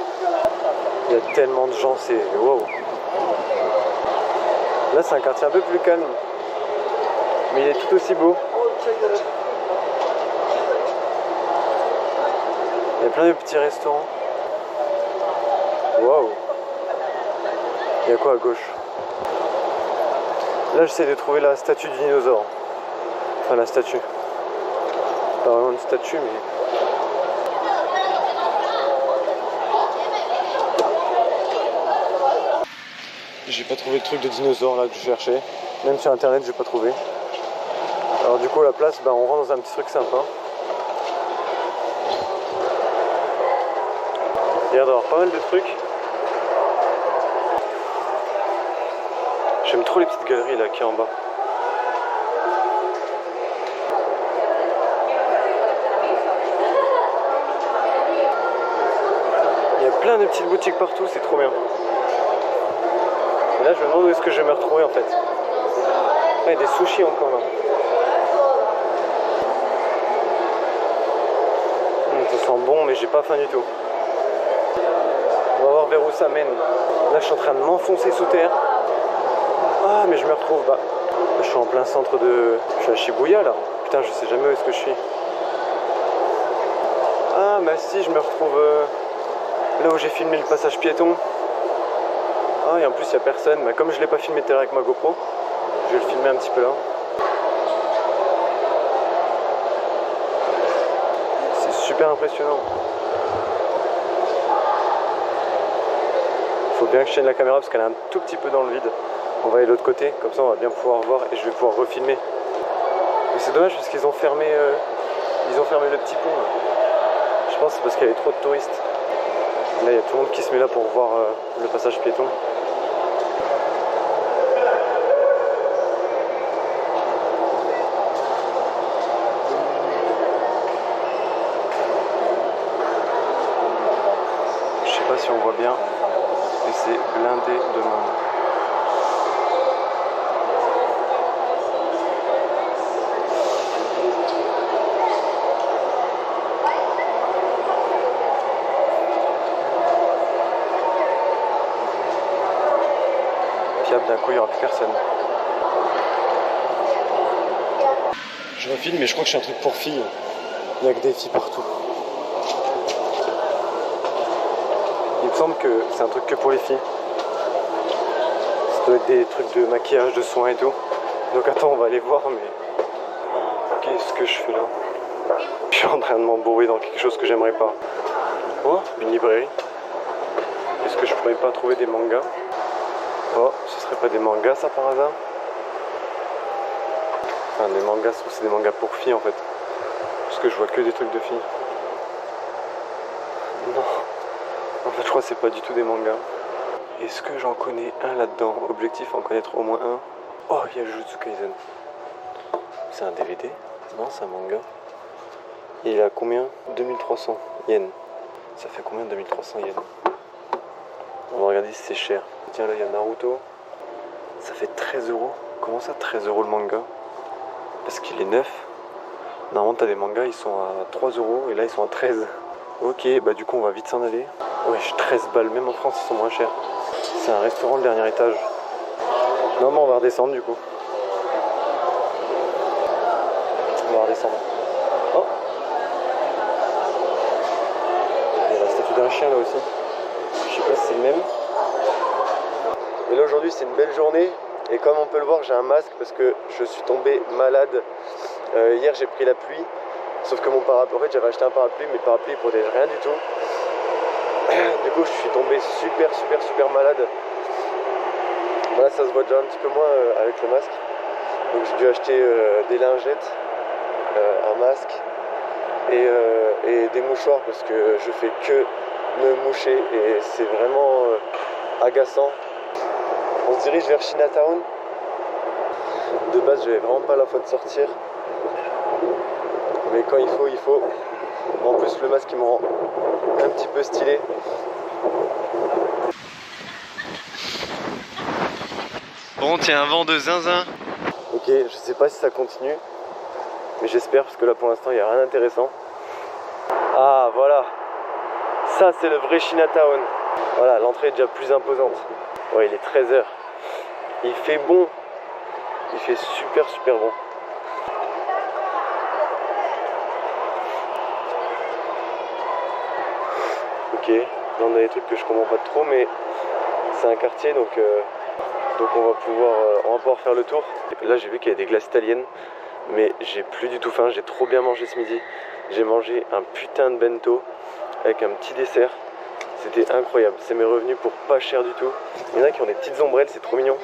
Il y a tellement de gens, c'est wow. Là, c'est un quartier un peu plus calme, mais il est tout aussi beau. Il y a plein de petits restaurants. Waouh! Il y a quoi à gauche? Là, j'essaie de trouver la statue du dinosaure. Enfin, la statue. Pas vraiment une statue, mais... J'ai pas trouvé le truc de dinosaure là que je cherchais. Même sur internet, j'ai pas trouvé. Alors du coup, à la place, on rentre dans un petit truc sympa. Il y a l'air d'avoir pas mal de trucs. J'aime trop les petites galeries là qui est en bas. Il y a plein de petites boutiques partout, c'est trop bien. Et là, je me demande où est-ce que je vais me retrouver en fait. Ah, il y a des sushis encore là. Ça sent bon, mais j'ai pas faim du tout. On va voir vers où ça mène. Là, je suis en train de m'enfoncer sous terre. Ah, mais je me retrouve. Je suis en plein centre de... Je suis à Shibuya là. Putain, je sais jamais où est-ce que je suis. Ah, bah si, je me retrouve là où j'ai filmé le passage piéton. Ah, et en plus, il n'y a personne. Mais comme je l'ai pas filmé tout à l'heure avec ma GoPro, je vais le filmer un petit peu là. C'est super impressionnant. Faut bien que je tienne la caméra parce qu'elle est un tout petit peu dans le vide. On va aller de l'autre côté, comme ça on va bien pouvoir voir et je vais pouvoir refilmer. Mais c'est dommage parce qu'ils ont fermé le petit pont là. Je pense que c'est parce qu'il y avait trop de touristes. Là il y a tout le monde qui se met là pour voir le passage piéton. Je sais pas si on voit bien, mais c'est blindé de monde. D'un coup il n'y aura plus personne. Je refilme mais je crois que je suis un truc pour filles. Il n'y a que des filles partout. Il me semble que c'est un truc que pour les filles. Ça doit être des trucs de maquillage, de soins et tout. Donc attends, on va aller voir, mais qu'est-ce que je fais là? Je suis en train de m'embourer dans quelque chose que j'aimerais pas. Oh, une librairie. Est-ce que je pourrais pas trouver des mangas? Oh, ce serait pas des mangas ça par hasard? Enfin, des mangas, je trouve que c'est des mangas pour filles en fait. Parce que je vois que des trucs de filles. Non. En fait, je crois que c'est pas du tout des mangas. Est-ce que j'en connais un là-dedans? Objectif, en connaître au moins un. Oh, il y a Jujutsu Kaisen. C'est un DVD? Non, c'est un manga. Et il a combien? 2300 yens. Ça fait combien 2300 yens? On va regarder si c'est cher. Tiens, là, il y a Naruto. Ça fait 13 euros. Comment ça, 13 euros le manga? Parce qu'il est neuf. Normalement, t'as des mangas, ils sont à 3 euros et là, ils sont à 13. Ok, bah du coup, on va vite s'en aller. Ouais, 13 balles. Même en France, ils sont moins chers. C'est un restaurant, le dernier étage. Non, mais on va redescendre du coup. On va redescendre. Oh! Il y a la statue d'un chien là aussi. Je sais pas si c'est le même. Et là aujourd'hui c'est une belle journée. Et comme on peut le voir, j'ai un masque parce que je suis tombé malade. Hier j'ai pris la pluie. Sauf que mon parapluie, en fait j'avais acheté un parapluie, mais le parapluie il protège rien du tout. Du coup je suis tombé super malade. Voilà, ça se voit déjà un petit peu moins avec le masque. Donc j'ai dû acheter des lingettes, un masque et des mouchoirs parce que je fais que me moucher et c'est vraiment agaçant. On se dirige vers Chinatown. De base j'avais vraiment pas la foi de sortir. Mais quand il faut, il faut. En plus le masque il me rend un petit peu stylé. Bon, tiens, un vent de zinzin. Ok, je sais pas si ça continue, mais j'espère parce que là pour l'instant il n'y a rien d'intéressant. Ah voilà, ça c'est le vrai Chinatown. Voilà, l'entrée est déjà plus imposante. Ouais, il est 13h. Il fait bon. Il fait super bon. Ok, là on a des trucs que je comprends pas trop, mais c'est un quartier donc on va pouvoir faire le tour. Là j'ai vu qu'il y a des glaces italiennes, mais j'ai plus du tout faim, j'ai trop bien mangé ce midi. J'ai mangé un putain de bento avec un petit dessert. C'était incroyable, c'est mes revenus pour pas cher du tout. Il y en a qui ont des petites ombrelles, c'est trop mignon.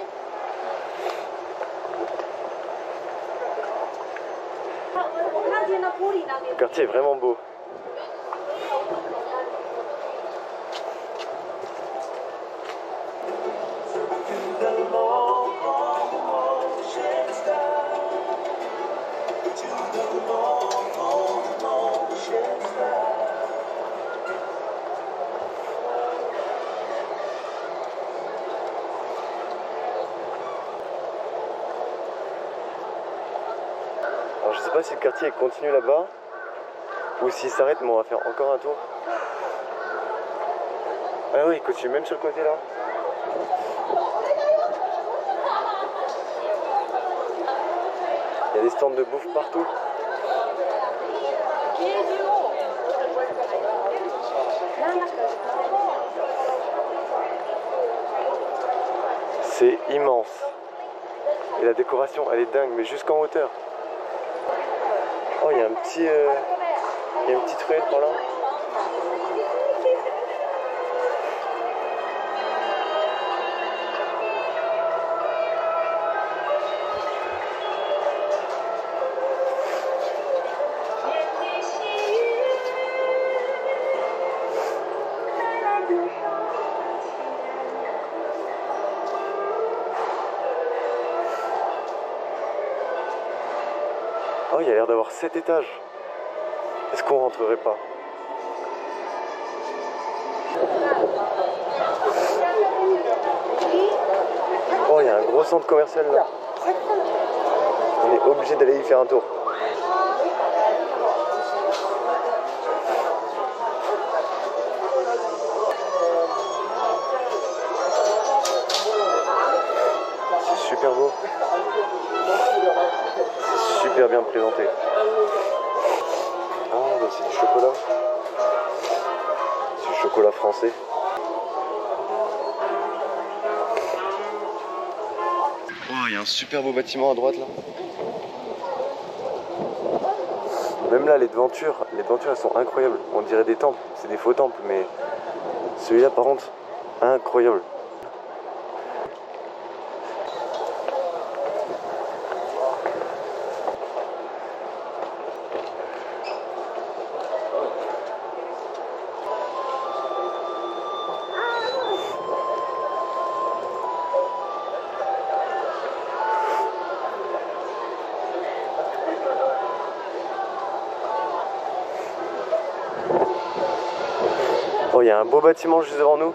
Le quartier est vraiment beau. Alors je sais pas si le quartier continue là-bas ou s'il s'arrête, mais on va faire encore un tour. Ah oui, il continue même sur le côté là. Il y a des stands de bouffe partout. C'est immense. Et la décoration, elle est dingue, mais jusqu'en hauteur. Oh, il y a une petite ruelle par là. Oh, il y a l'air d'avoir 7 étages. Est-ce qu'on rentrerait pas? Oh, il y a un gros centre commercial là. On est obligé d'aller y faire un tour. C'est super beau. C'est super bien présenté. Ah, mais c'est du chocolat. C'est du chocolat français. Oh, il y a un super beau bâtiment à droite là. Même là, les devantures elles sont incroyables. On dirait des temples, c'est des faux temples, mais celui-là par contre, incroyable. Oh, il y a un beau bâtiment juste devant nous.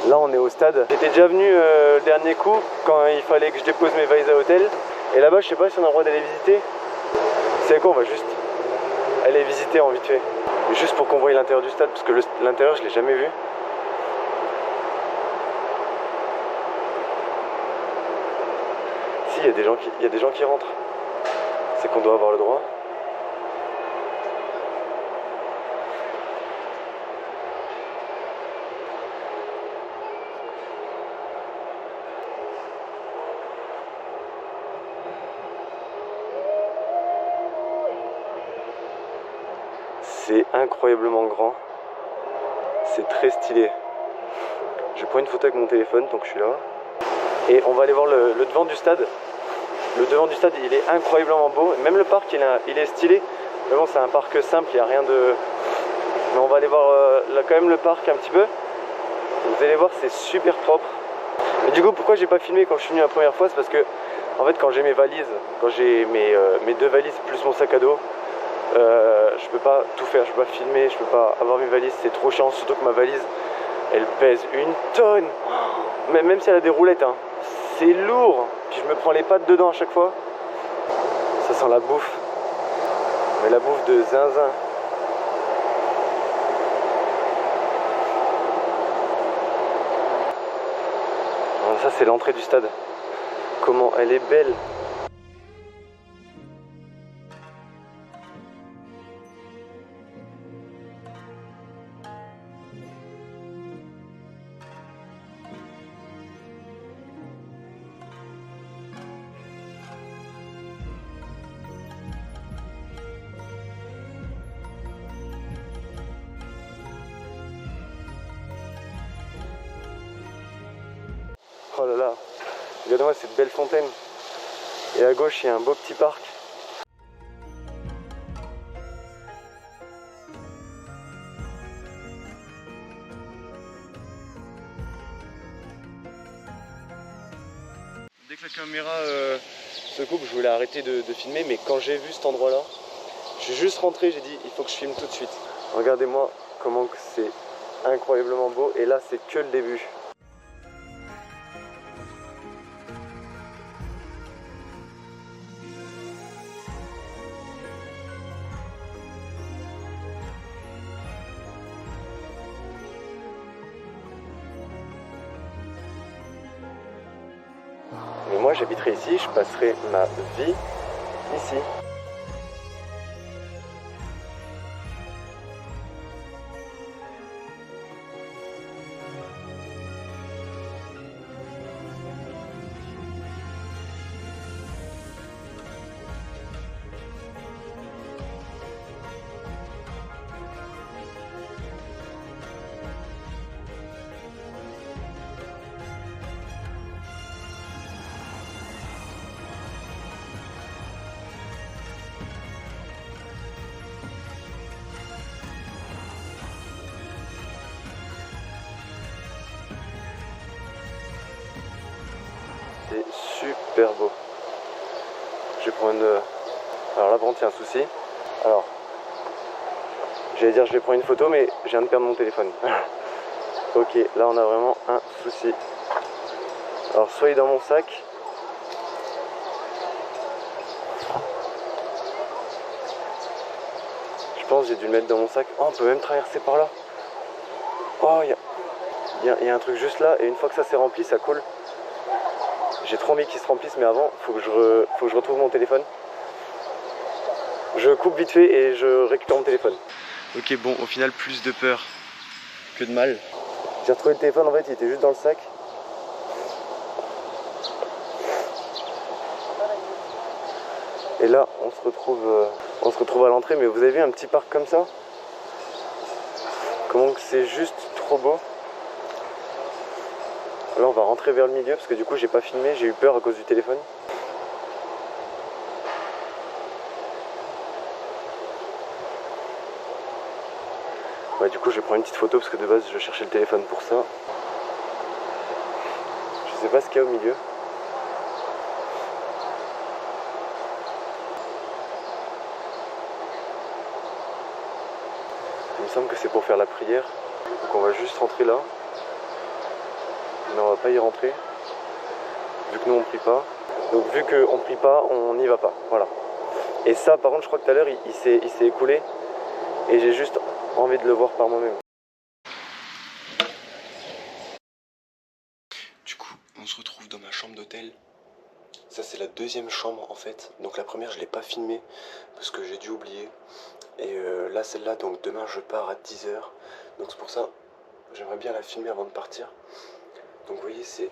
Là on est au stade. J'étais déjà venu le dernier coup quand il fallait que je dépose mes valises à l'hôtel. Et là-bas je sais pas si on a le droit d'aller visiter. C'est quoi, on va juste aller visiter en vite fait. Juste pour qu'on voie l'intérieur du stade parce que l'intérieur je l'ai jamais vu. Si, il y a des gens qui rentrent. C'est qu'on doit avoir le droit. C'est incroyablement grand. C'est très stylé. Je prends une photo avec mon téléphone tant que je suis là. Et on va aller voir le devant du stade. Le devant du stade il est incroyablement beau. Même le parc il est stylé. Mais bon c'est un parc simple, il n'y a rien de... Mais on va aller voir là, quand même le parc un petit peu. Vous allez voir c'est super propre. Mais du coup pourquoi j'ai pas filmé quand je suis venu la première fois, c'est parce que en fait quand j'ai mes valises, quand j'ai mes 2 valises plus mon sac à dos, je peux pas tout faire, je peux pas filmer, je peux pas avoir mes valises, c'est trop chiant, surtout que ma valise elle pèse 1 tonne. Même si elle a des roulettes, hein, c'est lourd, puis je me prends les pattes dedans à chaque fois. Ça sent la bouffe, mais la bouffe de zinzin. Alors ça c'est l'entrée du stade, comment elle est belle. Oh là là, regardez-moi cette belle fontaine. Et à gauche, il y a un beau petit parc. Dès que la caméra se coupe, je voulais arrêter de filmer, mais quand j'ai vu cet endroit-là, je suis juste rentré, j'ai dit il faut que je filme tout de suite. Regardez-moi comment c'est incroyablement beau, et là c'est que le début. Mais moi j'habiterai ici, je passerai ma vie ici. C'est super beau. Je vais prendre une... Alors là par contre il y a un souci. Alors, j'allais dire je vais prendre une photo mais je viens de perdre mon téléphone. Ok, là on a vraiment un souci. Alors soit il est dans mon sac. pense j'ai dû le mettre dans mon sac. Oh, on peut même traverser par là. Oh, il y a un truc juste là, et une fois que ça s'est rempli, ça coule. J'ai trop envie qu'il se remplisse, mais avant, faut que je retrouve mon téléphone. Je coupe vite fait et je récupère mon téléphone. Ok, bon, au final, plus de peur que de mal. J'ai retrouvé le téléphone, en fait, il était juste dans le sac. Et là, on se retrouve à l'entrée, mais vous avez vu un petit parc comme ça? Comment c'est juste trop beau. Là, on va rentrer vers le milieu parce que du coup, j'ai pas filmé, j'ai eu peur à cause du téléphone. Ouais, du coup, je vais prendre une petite photo parce que de base, je cherchais le téléphone pour ça. Je sais pas ce qu'il y a au milieu. Il me semble que c'est pour faire la prière. Donc on va juste rentrer là. Mais on va pas y rentrer. Vu que nous on prie pas. Donc vu qu'on prie pas, on n'y va pas. Voilà. Et ça par contre je crois que tout à l'heure il s'est écoulé. Et j'ai juste envie de le voir par moi-même. Du coup on se retrouve dans ma chambre d'hôtel. Ça c'est la deuxième chambre en fait. Donc la première je l'ai pas filmée parce que j'ai dû oublier. Et là celle-là, donc demain je pars à 10 h. Donc c'est pour ça, j'aimerais bien la filmer avant de partir. Donc vous voyez c'est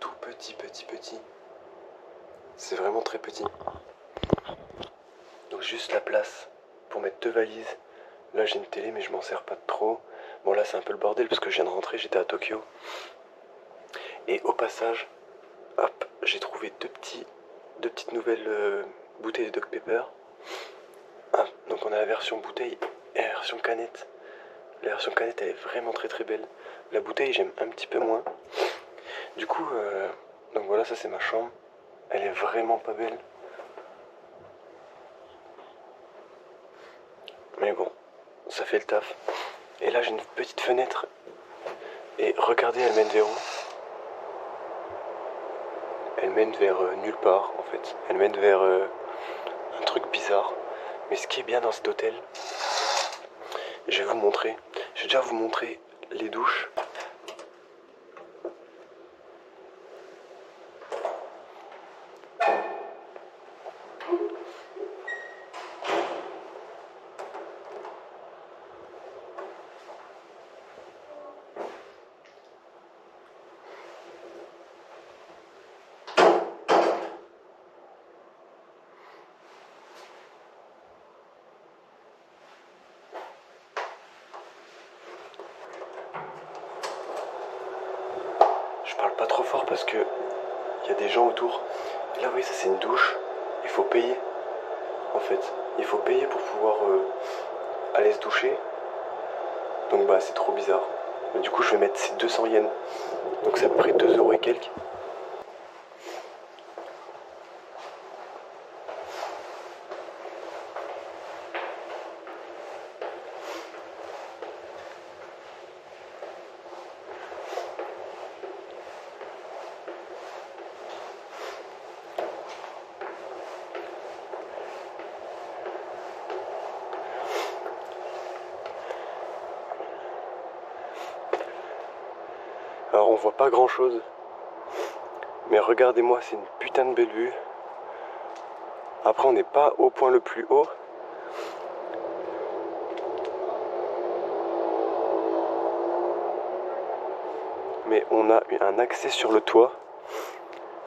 tout petit. C'est vraiment très petit. Donc juste la place pour mettre 2 valises. Là j'ai une télé mais je m'en sers pas trop. Bon là c'est un peu le bordel parce que je viens de rentrer, j'étais à Tokyo. Et au passage, hop, j'ai trouvé deux petites nouvelles bouteilles de Dog Pepper. Ah, donc on a la version bouteille et la version canette. La version canette elle est vraiment très belle. La bouteille j'aime un petit peu moins. Du coup, donc voilà, ça c'est ma chambre. Elle est vraiment pas belle. Mais bon, ça fait le taf. Et là j'ai une petite fenêtre. Et regardez, elle mène vers où? Elle mène vers nulle part en fait. Elle mène vers un truc bizarre. Mais ce qui est bien dans cet hôtel, je vais vous montrer. Je vais déjà vous montrer les douches. Je parle pas trop fort parce que il y a des gens autour. Et là, vous voyez, ça c'est une douche. Il faut payer. En fait, il faut payer pour pouvoir aller se doucher. Donc bah c'est trop bizarre. Mais du coup, je vais mettre ces 200 yens. Donc c'est à peu près 2 € et quelques. Alors on voit pas grand chose, mais regardez-moi, c'est une putain de belle vue. Après on n'est pas au point le plus haut. Mais on a un accès sur le toit.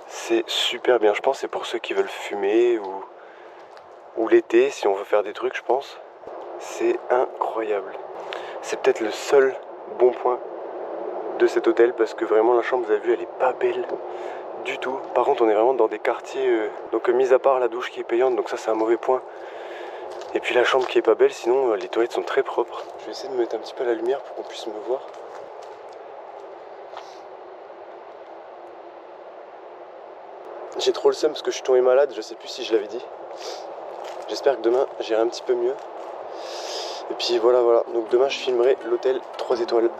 C'est super bien, je pense que c'est pour ceux qui veulent fumer ou l'été si on veut faire des trucs je pense. C'est incroyable. C'est peut-être le seul bon point de cet hôtel parce que vraiment la chambre, vous avez vu, elle est pas belle du tout. Par contre on est vraiment dans des quartiers donc mis à part la douche qui est payante, donc ça c'est un mauvais point. Et puis la chambre qui est pas belle, sinon les toilettes sont très propres. Je vais essayer de me mettre un petit peu à la lumière pour qu'on puisse me voir. J'ai trop le seum parce que je suis tombé malade, je sais plus si je l'avais dit. J'espère que demain j'irai un petit peu mieux. Et puis voilà, donc demain je filmerai l'hôtel 3 étoiles.